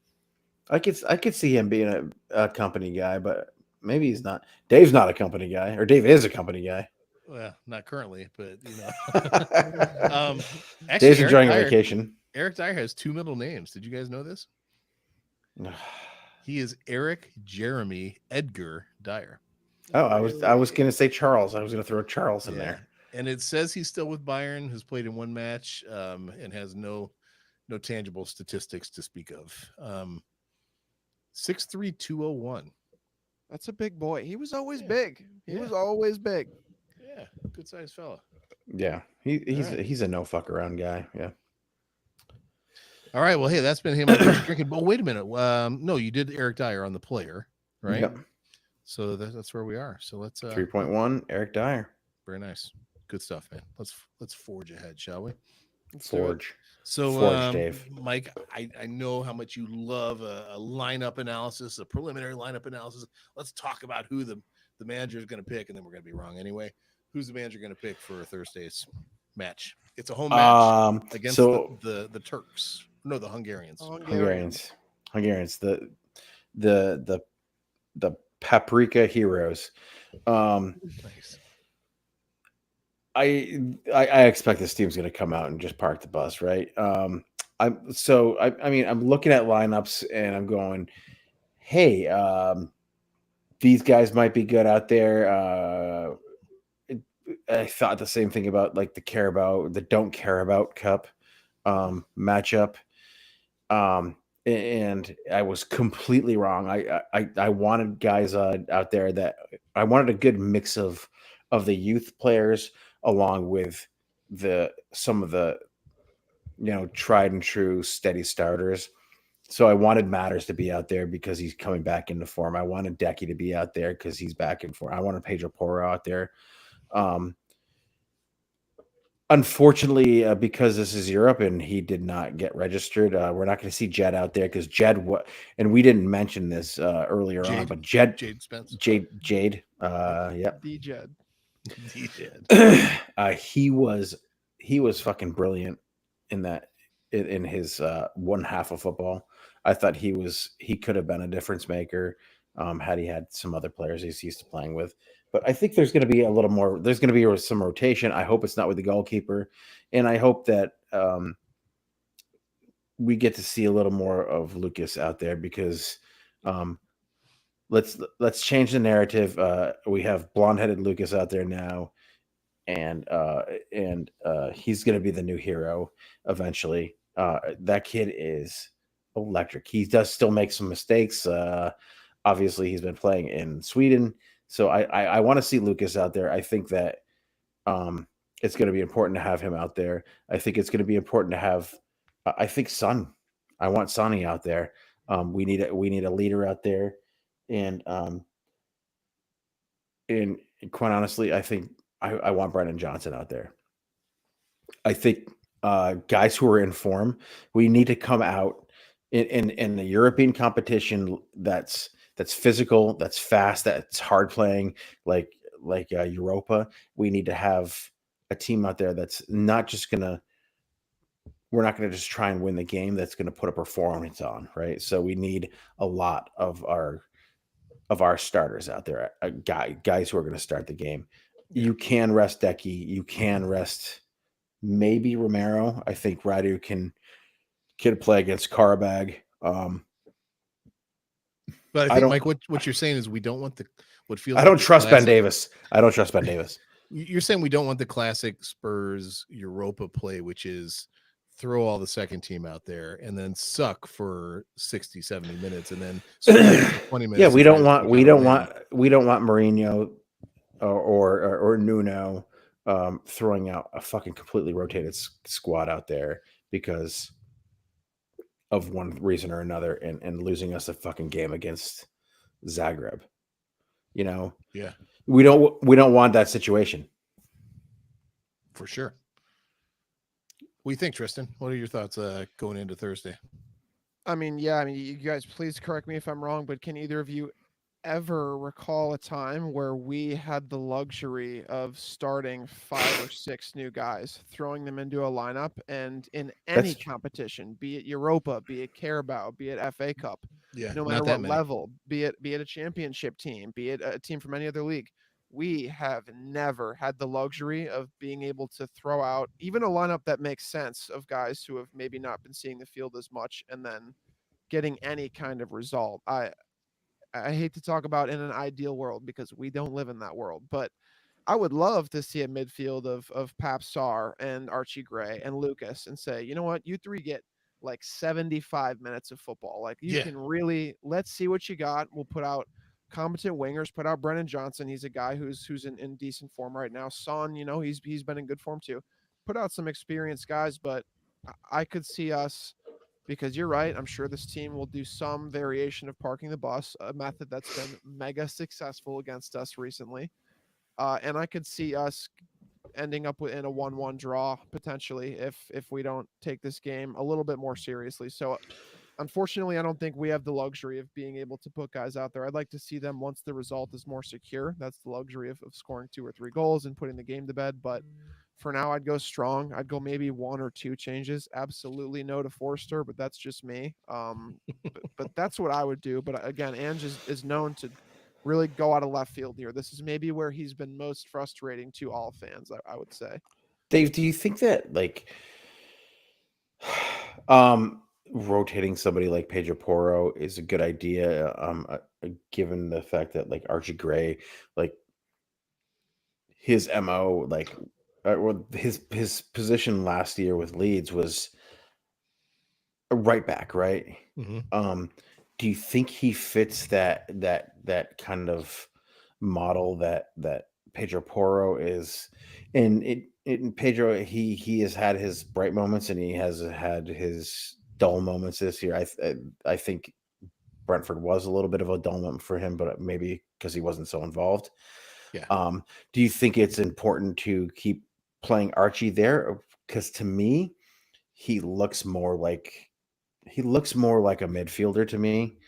I could see him being a company guy, but maybe he's not. Dave's not a company guy, or Dave is a company guy. Well, not currently, but Dave's actually, enjoying a vacation. Eric Dyer has 2 middle names. Did you guys know this? He is Eric Jeremy Edgar Dyer. Oh, I was gonna say Charles. I was gonna throw Charles in there. And it says he's still with Bayern, has played in 1 match, and has no tangible statistics to speak of. 6'3", 201. That's a big boy. He was always Yeah. big. He Yeah. was always big. Yeah, good sized fella. Yeah, he's All right. he's a no fuck around guy. Yeah. All right, well, hey, that's been him drinking. But wait a minute, no, you did Eric Dyer on the player, right? Yep. So that's where we are. So let's 3.1 Eric Dyer. very nice, good stuff, man. Let's forge ahead, shall we? Let's do it. Forge. So, Forge, Dave. Mike, I know how much you love a lineup analysis, a preliminary lineup analysis. Let's talk about who the manager is going to pick, and then we're going to be wrong anyway. Who's the manager going to pick for Thursday's match? It's a home match against So the Turks. No, the Hungarians. Hungarians. The paprika heroes. Nice. I expect this team's going to come out and just park the bus, right? I'm looking at lineups and I'm going, hey, these guys might be good out there. I thought the same thing about like the don't care about cup matchup. And I was completely wrong. I wanted guys out there that I wanted a good mix of the youth players along with some of the tried and true steady starters. So I wanted Matters to be out there because he's coming back into form. I wanted Decky to be out there because he's back in form. I wanted Pedro Porro out there. Unfortunately, because this is Europe and he did not get registered, we're not going to see Jed out there because and we didn't mention this earlier on, but Jade Spence. Jade, yeah, D-Jed. he was fucking brilliant in his one half of football. I thought he could have been a difference maker had he had some other players he's used to playing with. But I think there's going to be a little more. There's going to be some rotation. I hope it's not with the goalkeeper, and I hope that we get to see a little more of Lucas out there because let's change the narrative. We have blonde-headed Lucas out there now, and he's going to be the new hero eventually. That kid is electric. He does still make some mistakes. Obviously, he's been playing in Sweden. So I want to see Lucas out there. I think that it's going to be important to have him out there. I think it's going to be important to have. I think Son. I want Sonny out there. We need a leader out there, and quite honestly, I think I want Brennan Johnson out there. I think guys who are in form. We need to come out in the European competition that's physical, that's fast, that's hard playing, like Europa. We need to have a team out there that's not just we're not gonna just try and win the game. That's gonna put a performance on, right? So we need a lot of our starters out there, guys who are gonna start the game. You can rest Decky, you can rest maybe Romero. I think Radu can play against Karabag. But I think, Mike, what you're saying is we don't want what feels. I don't trust Ben Davis. I don't trust Ben Davis. You're saying we don't want the classic Spurs Europa play, which is throw all the second team out there and then suck for 60, 70 minutes and then 20 minutes. Yeah, we don't want Mourinho or Nuno throwing out a fucking completely rotated squad out there because of one reason or another and losing us a fucking game against Zagreb. Yeah. We don't want that situation. For sure. What do you think, Tristan? What are your thoughts going into Thursday? You guys please correct me if I'm wrong, but can either of you ever recall a time where we had the luxury of starting 5 or 6 new guys, throwing them into a lineup, and in any That's competition, be it Europa, be it Carabao, be it FA Cup, Yeah, no matter not that what many. level, be it a championship team, be it a team from any other league, we have never had the luxury of being able to throw out even a lineup that makes sense of guys who have maybe not been seeing the field as much and then getting any kind of result. I hate to talk about in an ideal world because we don't live in that world, but I would love to see a midfield of Pap Sar and Archie Gray and Lucas and say, you know what, you three get like 75 minutes of football. Like you Yeah, can really let's see what you got. We'll put out competent wingers, put out Brennan Johnson. He's a guy who's in decent form right now. Son, he's been in good form too. Put out some experienced guys, but I could see us because you're right. I'm sure this team will do some variation of parking the bus, a method that's been mega successful against us recently. And I could see us ending up in a 1-1 draw potentially if we don't take this game a little bit more seriously. So unfortunately, I don't think we have the luxury of being able to put guys out there. I'd like to see them once the result is more secure. That's the luxury of scoring 2 or 3 goals and putting the game to bed. But for now, I'd go strong. I'd go maybe 1 or 2 changes. Absolutely no to Forster, but that's just me. But that's what I would do. But again, Ange is known to really go out of left field here. This is maybe where he's been most frustrating to all fans, I would say. Dave. Do you think that um rotating somebody like Pedro Porro is a good idea? Given the fact that like Archie Gray, like his mo, well, his position last year with Leeds was a right back, right? hmm Um, do you think he fits that kind of model that Pedro Porro is? And in Pedro, he has had his bright moments and he has had his dull moments this year. I think Brentford was a little bit of a dull moment for him, but maybe because he wasn't so involved. yeah. Do you think it's important to keep playing Archie there? Because to me, he looks more like a midfielder to me.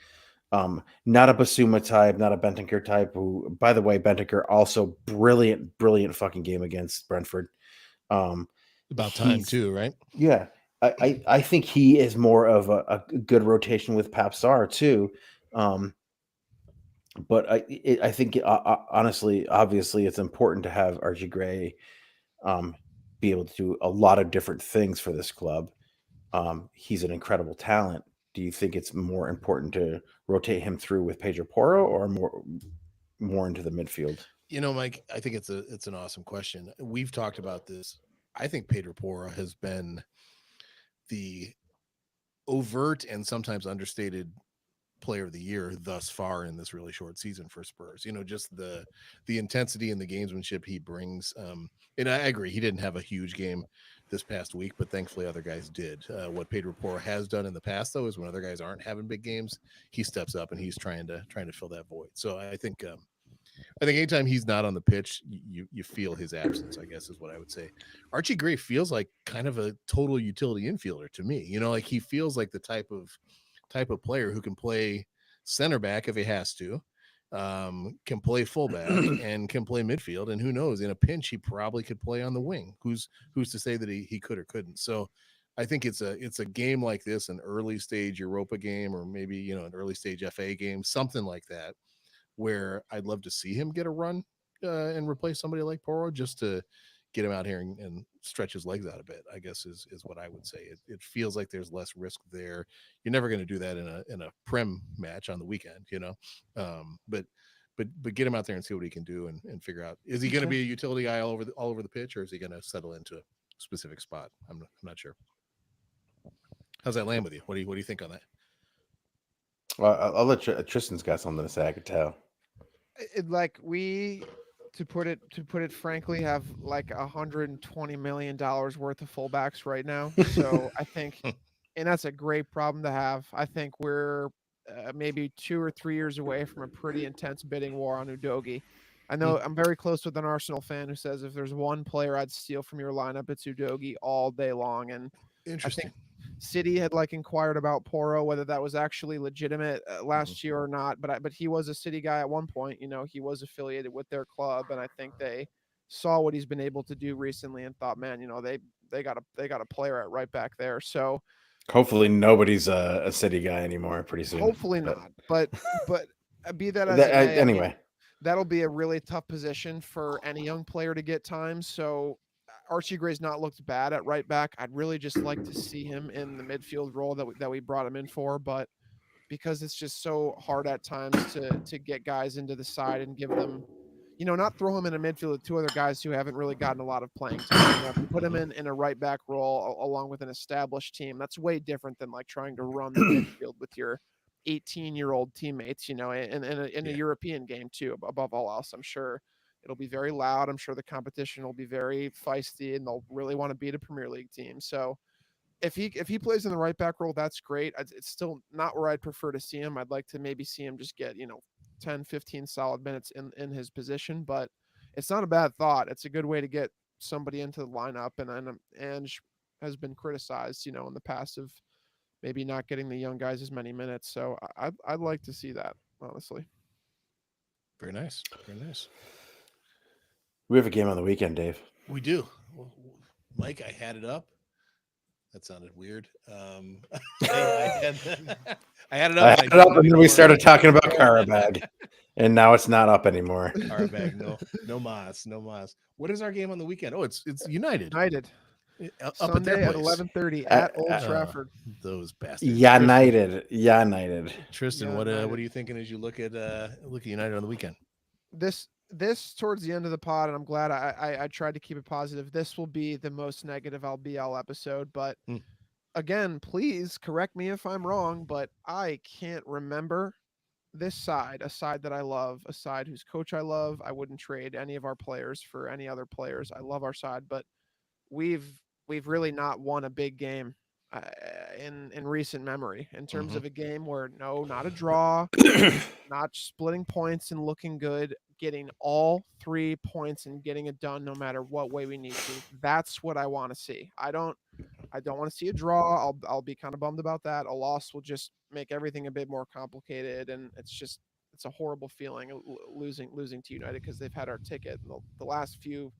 Not a Basuma type, not a Bentancur type. Who, by the way, Bentancur also brilliant fucking game against Brentford. Um, About time he's too, right? yeah. I think he is more of a good rotation with Papsar too. Um, but I think honestly, obviously, it's important to have Archie Gray be able to do a lot of different things for this club. He's an incredible talent. Do you think it's more important to rotate him through with Pedro Porro or more into the midfield? Mike, I think it's an awesome question. We've talked about this. I think Pedro Porra has been the overt and sometimes understated player of the year thus far in this really short season for Spurs. Just the intensity and the gamesmanship he brings. And I agree, he didn't have a huge game this past week, but thankfully other guys did. What Pedro Porro has done in the past, though, is when other guys aren't having big games, he steps up and he's trying to fill that void. So I think anytime he's not on the pitch, you feel his absence, I guess is what I would say. Archie Gray feels like kind of a total utility infielder to me. Like he feels like the type of player who can play center back if he has to, can play fullback and can play midfield. And who knows, in a pinch, he probably could play on the wing. Who's to say that he could or couldn't? So I think it's a game like this, an early stage Europa game, or maybe, an early stage FA game, something like that, where I'd love to see him get a run and replace somebody like Porro just to get him out here and stretch his legs out a bit, I guess is what I would say. It feels like there's less risk there. You're never going to do that in a Prem match on the weekend, but get him out there and see what he can do and figure out, is he going to be a utility guy all over the pitch, or is he going to settle into a specific spot? I'm not sure. How's that land with you? What do you think on that? Well, I'll let Tristan's got something to say. I could tell. Like we, to put it frankly, have like $120 million worth of fullbacks right now. So I think, and that's a great problem to have. I think we're maybe 2 or 3 years away from a pretty intense bidding war on Udogi. I know I'm very close with an Arsenal fan who says if there's one player I'd steal from your lineup, it's Udogi all day long. And I Interesting. think City had like inquired about Porro, whether that was actually legitimate last year or not. But he was a City guy at one point. You know, he was affiliated with their club, and I think they saw what he's been able to do recently and thought, man, you know, they got a player at right back there. So Hopefully nobody's a City guy anymore pretty soon. hopefully not. But be that as it may, I mean, anyway. that'll be a really tough position for any young player to get time. So Archie Gray's not looked bad at right back. I'd really just like to see him in the midfield role that we brought him in for, but because it's just so hard at times to get guys into the side and give them, you know, not throw him in a midfield with two other guys who haven't really gotten a lot of playing time. You know, if you put him in a right back role along with an established team, that's way different than like trying to run the midfield with your 18-year-old teammates, you know, in a European game too. Above all else, I'm sure it'll be very loud. I'm sure the competition will be very feisty, and they'll really want to beat a Premier League team. So if he plays in the right back role, that's great. It's still not where I'd prefer to see him. I'd like to maybe see him just get, you know, 10, 15 solid minutes in his position, but it's not a bad thought. It's a good way to get somebody into the lineup. And Ange has been criticized, you know, in the past of maybe not getting the young guys as many minutes. So I'd like to see that, honestly. Very nice. Very nice. We have a game on the weekend, Dave. We do. Mike, I had it up. That sounded weird. I had it up. And then we started talking about Karabag, and now it's not up anymore. Karabag, no mas. What is our game on the weekend? Oh, it's United. Up Sunday at 11:30 at Old Trafford. Those bastards. United. Tristan, what are you thinking as you look at United on the weekend? This towards the end of the pod, and I'm glad I tried to keep it positive. This will be the most negative I'll be all episode, but again, please correct me if I'm wrong, but I can't remember this side, a side that I love, a side whose coach I love. I wouldn't trade any of our players for any other players. I love our side, but we've really not won a big game in recent memory in terms of a game where not a draw, not splitting points and looking good, getting all 3 points and getting it done no matter what way we need to. That's what I want to see. I don't want to see a draw. I'll be kind of bummed about that. A loss will just make everything a bit more complicated, and it's a horrible feeling losing to United because they've had our ticket the last few,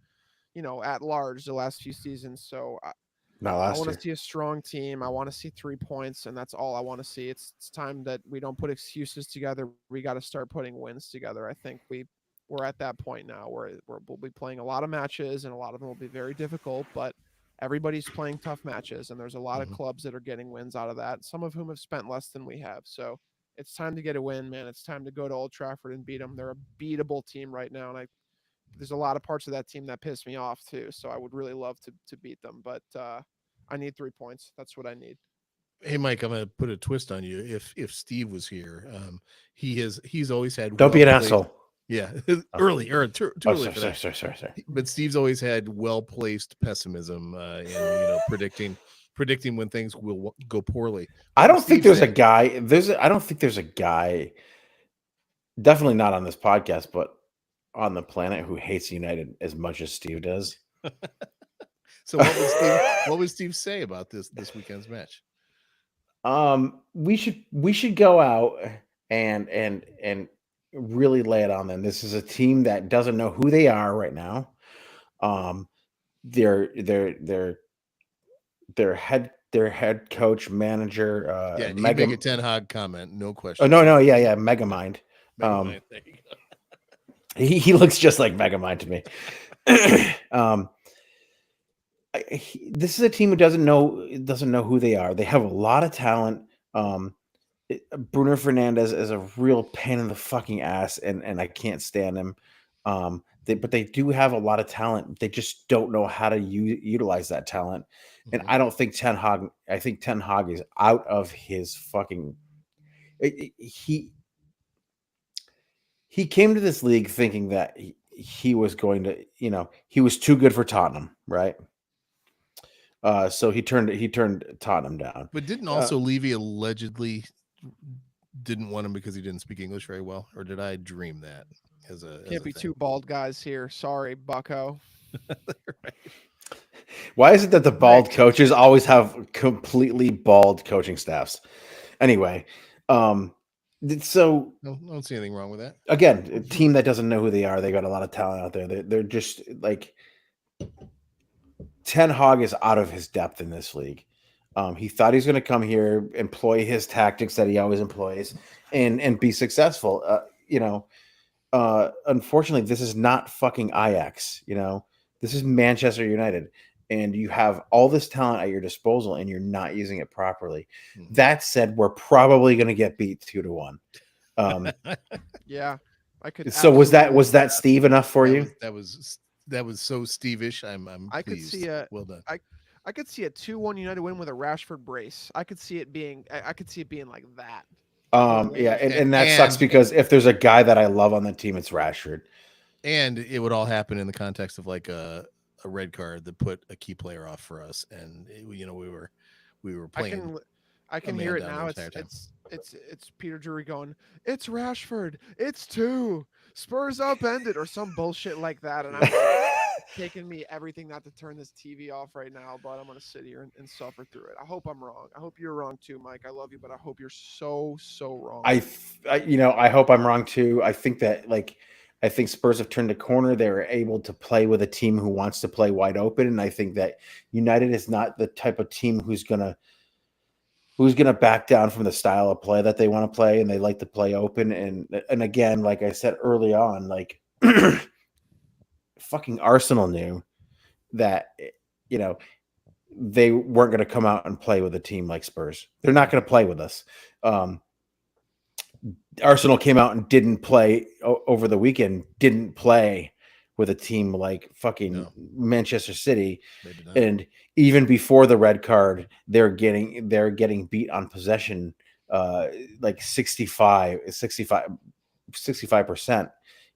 at large, the last few seasons. So I want to see a strong team. I want to see 3 points, and that's all I want to see. It's time that we don't put excuses together. We got to start putting wins together. I think we're at that point now where we'll be playing a lot of matches, and a lot of them will be very difficult, but everybody's playing tough matches, and there's a lot of clubs that are getting wins out of that, some of whom have spent less than we have. So it's time to get a win, man. It's time to go to Old Trafford and beat them. They're a beatable team right now, and there's a lot of parts of that team that piss me off too. So I would really love to beat them, but I need 3 points. That's what I need. Hey, Mike, I'm gonna put a twist on you. If Steve was here, he's always had. Don't be an asshole. Yeah, early or too early. Sorry. But Steve's always had well-placed pessimism in predicting when things will go poorly. I don't think there's a guy. I don't think there's a guy. Definitely not on this podcast, but on the planet who hates United as much as Steve does. So what would Steve say about this weekend's match? We should go out and really lay it on them. This is a team that doesn't know who they are right now. Their head coach, manager, he make a Ten Hag comment, no question. Oh no, yeah, Megamind. Megamind, there you go. He looks just like Megamind to me. This is a team who doesn't know who they are. They have a lot of talent. Bruno Fernandes is a real pain in the fucking ass, and I can't stand him. But they do have a lot of talent. They just don't know how to utilize that talent. And I don't think Ten Hag. I think Ten Hag is out of his fucking. He came to this league thinking that he was going to, he was too good for Tottenham, right? So he turned Tottenham down. But didn't also Levy allegedly didn't want him because he didn't speak English very well, or did I dream that? Can't be two bald guys here. Sorry, Bucko. Right. Why is it that the bald Rick. coaches always have completely bald coaching staffs? Anyway, so No, I don't see anything wrong with that. again, a team that doesn't know who they are, they got a lot of talent out there. They're just like Ten Hag is out of his depth in this league. He thought he was going to come here, employ his tactics that he always employs, and be successful. Unfortunately, this is not fucking Ajax. This is Manchester United, and you have all this talent at your disposal, and you're not using it properly. Mhm. That said, we're probably going to get beat 2-1. Yeah, I could. So was that absolutely see Steve enough for you? That was so Steve-ish. I'm I could pleased. see a. Well done. I could see a 2-1 United win with a Rashford brace. I could see it being. I could see it being like that. Yeah, and that sucks because if there's a guy that I love on the team, it's Rashford. And it would all happen in the context of like a red card that put a key player off for us, and we were playing. I can man hear it down the now. entire time. It's Peter Drury going, "It's Rashford. It's 2. Spurs upended," or some bullshit like that, and I'm like, taking me everything not to turn this TV off right now, but I'm gonna sit here and suffer through it. I hope I'm wrong. I hope you're wrong too, Mike. I love you, but I hope you're so wrong. I hope I'm wrong too. I think Spurs have turned a corner. They're able to play with a team who wants to play wide open, and I think that United is not the type of team who's gonna back down from the style of play that they want to play, and they like to play open. And again, like I said early on, like fucking Arsenal knew that they weren't going to come out and play with a team like Spurs. They're not going to play with us. Arsenal came out and didn't play over the weekend, didn't play with a team like fucking Manchester City. And even before the red card, they're getting beat on possession, like 65%.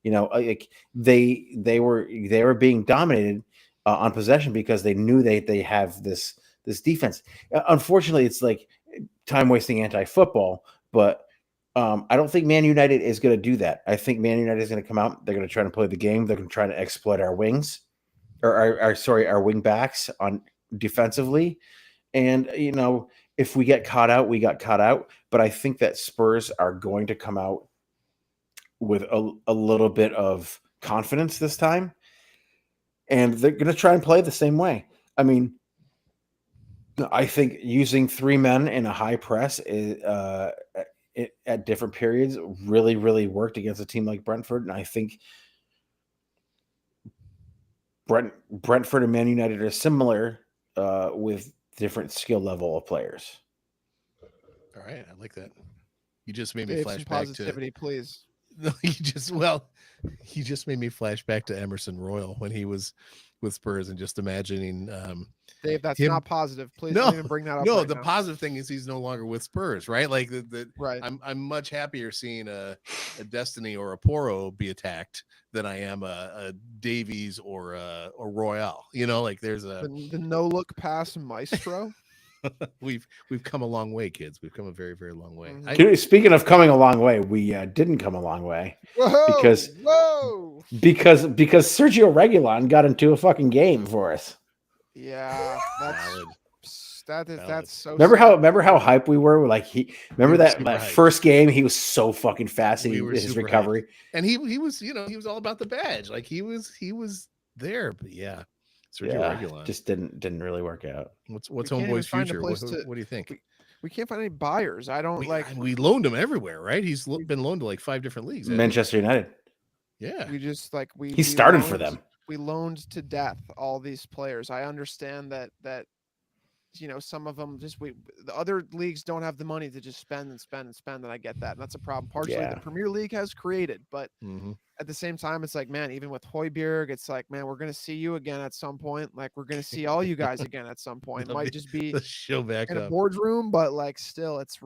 Like they were being dominated on possession because they knew they have this defense. Unfortunately, it's like time wasting anti-football, but I don't think Man United is going to do that. I think Man United is going to come out. They're going to try to play the game. They're going to try to exploit our wings, or our wing backs on defensively. And if we get caught out, we got caught out. But I think that Spurs are going to come out with a little bit of confidence this time, and they're going to try and play the same way. I mean, I think using 3 men in a high press is, at different periods really, really worked against a team like Brentford. And I think Brentford and Man United are similar with different skill level of players. All right, I like that. You just made me Dave, flash some back positivity, please. No, you just made me flash back to Emerson Royal when he was with Spurs, and just imagining Dave, that's him. not positive. Please No, don't even bring that up. No, right the now. positive thing is he's no longer with Spurs, right? Like right. I'm much happier seeing a Destiny or a Poro be attacked than I am a Davies or Royale. Like there's the no look pass maestro. We've come a long way, kids. We've come a very, very long way. Mm-hmm. Speaking of coming a long way, we didn't come a long way. Because Sergio Reguilon got into a fucking game for us. Yeah, that's so. Remember how hype we were? Like that first game, he was so fucking fast in his recovery, and he was he was all about the badge. Like he was there, but yeah. Sergio Reguilon just didn't really work out. What's Homeboy's future? What do you think? We can't find any buyers. I don't we loaned him everywhere, right? He's been loaned to like 5 different leagues. Manchester United. Yeah. We just he started for them. We loaned to death all these players. I understand that some of them the other leagues don't have the money to just spend, and I get that. And that's a problem. Partially the Premier League has created, but at the same time, it's like, man, even with Højbjerg, it's like, man, we're going to see you again at some point. Like, we're going to see all you guys again at some point. It might just be show back in a boardroom, but like still, it's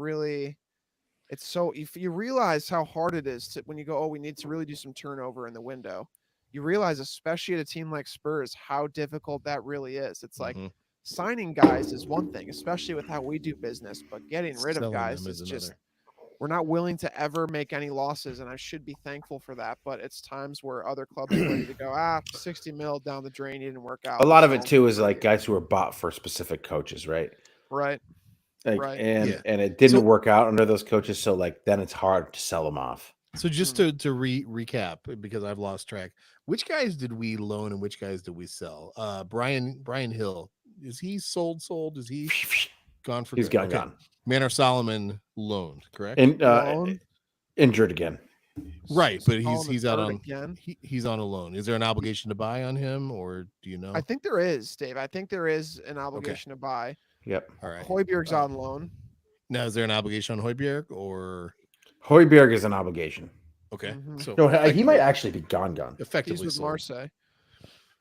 so, if you realize how hard it is when you go, we need to really do some turnover in the window, you realize, especially at a team like Spurs, how difficult that really is. It's like signing guys is one thing, especially with how we do business, but getting rid of guys is just we're not willing to ever make any losses, and I should be thankful for that. But it's times where other clubs are ready to go, 60 mil down the drain, didn't work out. A lot of it So, too is like guys who are bought for specific coaches, right? right, Like, right. Yeah. and it didn't So- work out under those coaches, so like then it's hard to sell them off. So just to recap, because I've lost track, which guys did we loan and which guys did we sell? Brian Hill, is he sold? Is he gone for He's good? gone. Manor Solomon loaned, correct? And Loan? injured again. Right, but Solomon he's out hurt on again. he's on a loan. Is there an obligation to buy on him, or do you know? I think there is, Dave. I think there is an obligation to buy. Yep. All right. Hoiberg's on loan. Now, is there an obligation on Højbjerg or Højbjerg is an obligation. okay? Mhm. So No, he effectively- might actually be gone. He's effectively with sold. Marseille.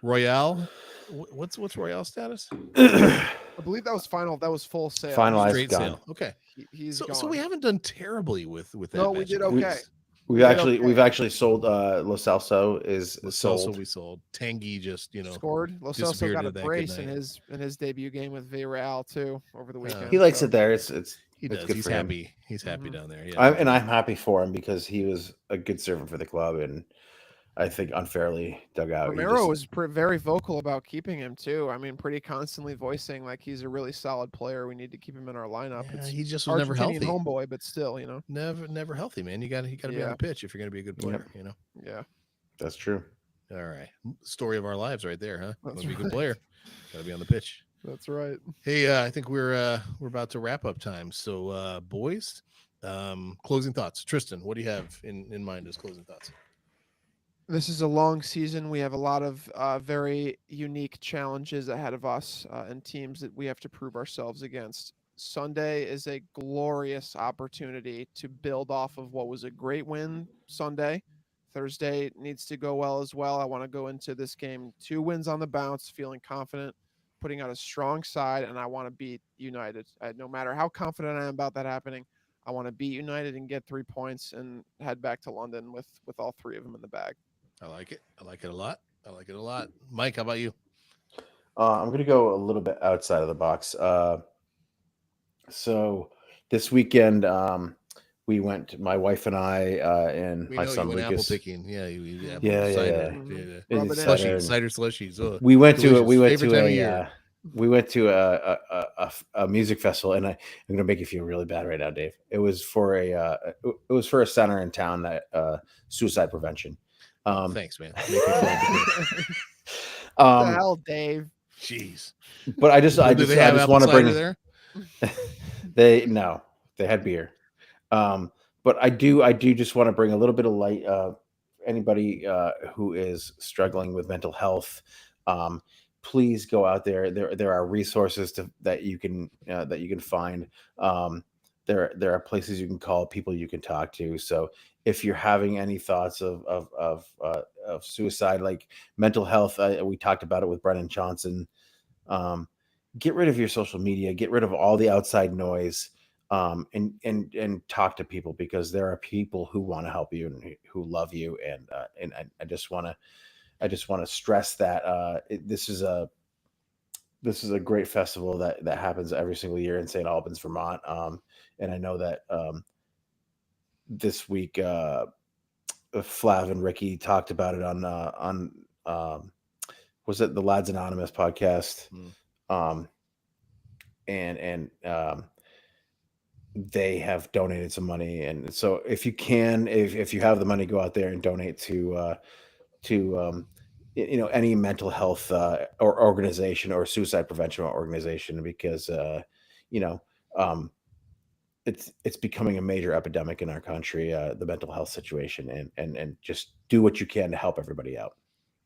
Royale. What's Royale status? I believe that was final. That was full sale. Finalized. Straight gone. sale. Okay. He's So, gone. so we haven't done terribly with that. No, we batch did of okay. guys. We've actually sold Lo Celso is Lo sold. Celso we sold. Tanguy just Scored. Lo Celso disappeared got a into that good brace in night. his debut game with Villarreal too over the weekend. He likes so- it there. It's he it's does. good He's for him. happy. He's happy Mhm. down there. Yeah. I'm happy for him because he was a good servant for the club, and I think unfairly dug out. He Romero just- was very vocal about keeping him too. I mean, pretty constantly voicing like he's a really solid player. We need to keep him in our lineup. Yeah, It's he just was never Argentinian healthy. homeboy, but still, Never healthy, man. You got to be on Yeah. the pitch if you're going to be a good player. You know. yeah. That's true. All right. Story of our lives, right there, huh? That's Want to be a good right. player. Got to be on the pitch. That's right. Hey, I think we're about to wrap up time. So, boys, closing thoughts. Tristan, what do you have in mind as closing thoughts? This is a long season. We have a lot of very unique challenges ahead of us and teams that we have to prove ourselves against. Sunday is a glorious opportunity to build off of what was a great win Sunday. Thursday needs to go well as well. I want to go into this game 2 wins on the bounce, feeling confident, putting out a strong side, and I want to beat United. No matter how confident I am about that happening, I want to beat United and get 3 points and head back to London with all 3 of them in the bag. I like it. I like it a lot. Mike, how about you? I'm going to go a little bit outside of the box. So this weekend, we went, my wife and I, and We my know son you went apple Lucas. picking. Yeah, Yeah. cider. Mhm. And Rub it in. cider and- Cider slushies. Oh, We went delicious. to Favorite time of year. a music festival, and I'm going to make you feel really bad right now, Dave. It was for a center in town that suicide prevention. Thanks, man. Make me feel good. What the hell, Dave? Jeez. But I just Do they have apple want to cider bring there? they had beer. But I do just want to bring a little bit of light. Anybody who is struggling with mental health, please go out there. There are resources that you can find. There are places you can call, people you can talk to. So if you're having any thoughts of suicide, like mental health, we talked about it with Brennan Johnson. Get rid of your social media. Get rid of all the outside noise. And talk to people, because there are people who want to help you and who love you. And I just want to stress that this is a great festival that happens every single year in St. Albans, Vermont. And I know that this week Flav and Ricky talked about it on was it the Lads Anonymous podcast? And they have donated some money, and so if you can, if you have the money, go out there and donate to any mental health or organization or suicide prevention organization, because it's becoming a major epidemic in our country, the mental health situation, and just do what you can to help everybody out.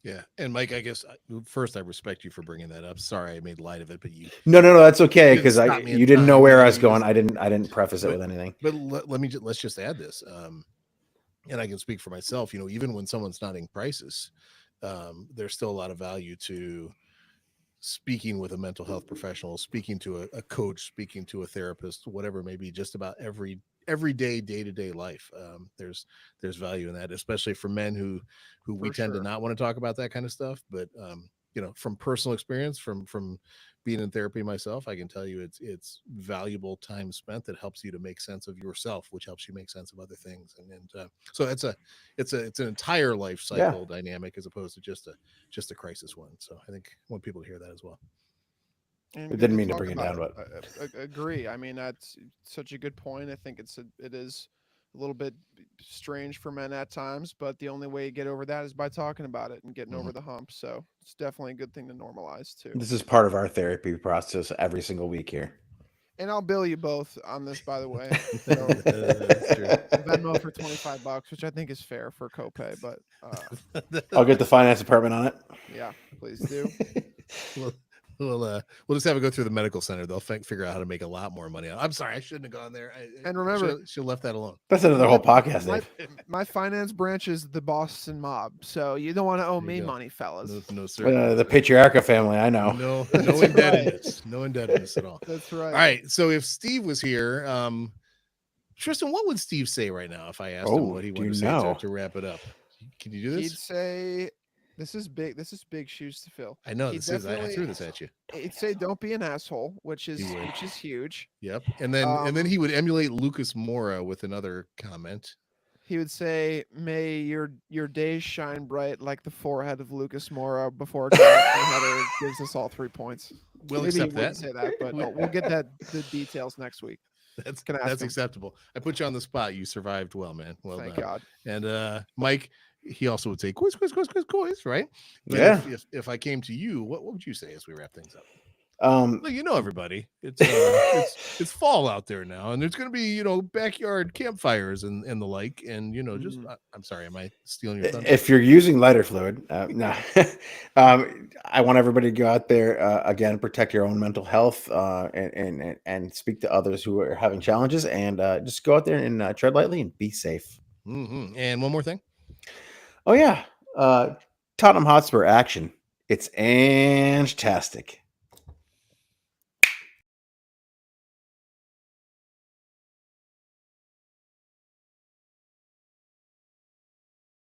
Yeah. And Mike, I guess first I respect you for bringing that up. Sorry I made light of it, but you. No, that's okay, You because didn't stop me in you didn't know time. where I You was just- going. I didn't preface it But- with anything. But let's just add this. And I can speak for myself. Even when someone's not in crisis, there's still a lot of value to speaking with a mental health professional, speaking to a coach, speaking to a therapist, whatever it may be, just about everyday day-to-day life. There's value in that, especially for men who we For tend to sure. not want to talk about that kind of stuff. But from personal experience, from being in therapy myself, I can tell you it's valuable time spent that helps you to make sense of yourself, which helps you make sense of other things. And so it's an entire life cycle dynamic as opposed to just a crisis one. So I think I want people to hear that as well. And I good didn't mean to talk bring it down, about but agree. I mean, that's such a good point. I think it is a little bit strange for men at times, but the only way you get over that is by talking about it and getting over the hump. So it's definitely a good thing to normalize too. this is part of our therapy process every single week here. And I'll bill you both on this, by the way. So, That's true. Venmo for $25, which I think is fair for copay, but I'll get the finance department on it. yeah, please do. We'll just have it go through the medical center. They'll figure out how to make a lot more money. I'm sorry, I shouldn't have gone there. And remember, should have left that alone. That's another whole podcast, Dave. My finance branch is the Boston Mob, so you don't want to owe There you me go. money, fellas. No, sir. The Patriarcha family, I know. No That's indebtedness. No indebtedness at all. That's right. All right. So if Steve was here, Tristan, what would Steve say right now if I asked him what he do wanted to you say know? to wrap it up? Can you do He'd this? say, "This is big. This is big shoes to fill." I know He this is. I definitely- threw this at you. He'd say, "Don't be an asshole," which is He would. huge. Yep. And then Um, he would emulate Lucas Mora with another comment. He would say, "May your days shine bright like the forehead of Lucas Moura before Jonathan Header gives us all 3 points." We'll Maybe he accept wouldn't that. say that, but we'll get the details next week. That's Can ask him. acceptable. I put you on the spot. You survived well, man. Well Thank done. God. And Mike, he also would say quiz, right? But Yeah. If I came to you, what would you say as we wrap things up? Um, Well, everybody. It's it's fall out there now, and there's going to be backyard campfires and the like. And just I'm sorry, am I stealing your thunder? if you're using lighter fluid, no. I want everybody to go out there again, protect your own mental health, and speak to others who are having challenges, and just go out there and tread lightly and be safe. And one more thing. Oh yeah, Tottenham Hotspur action. It's fantastic.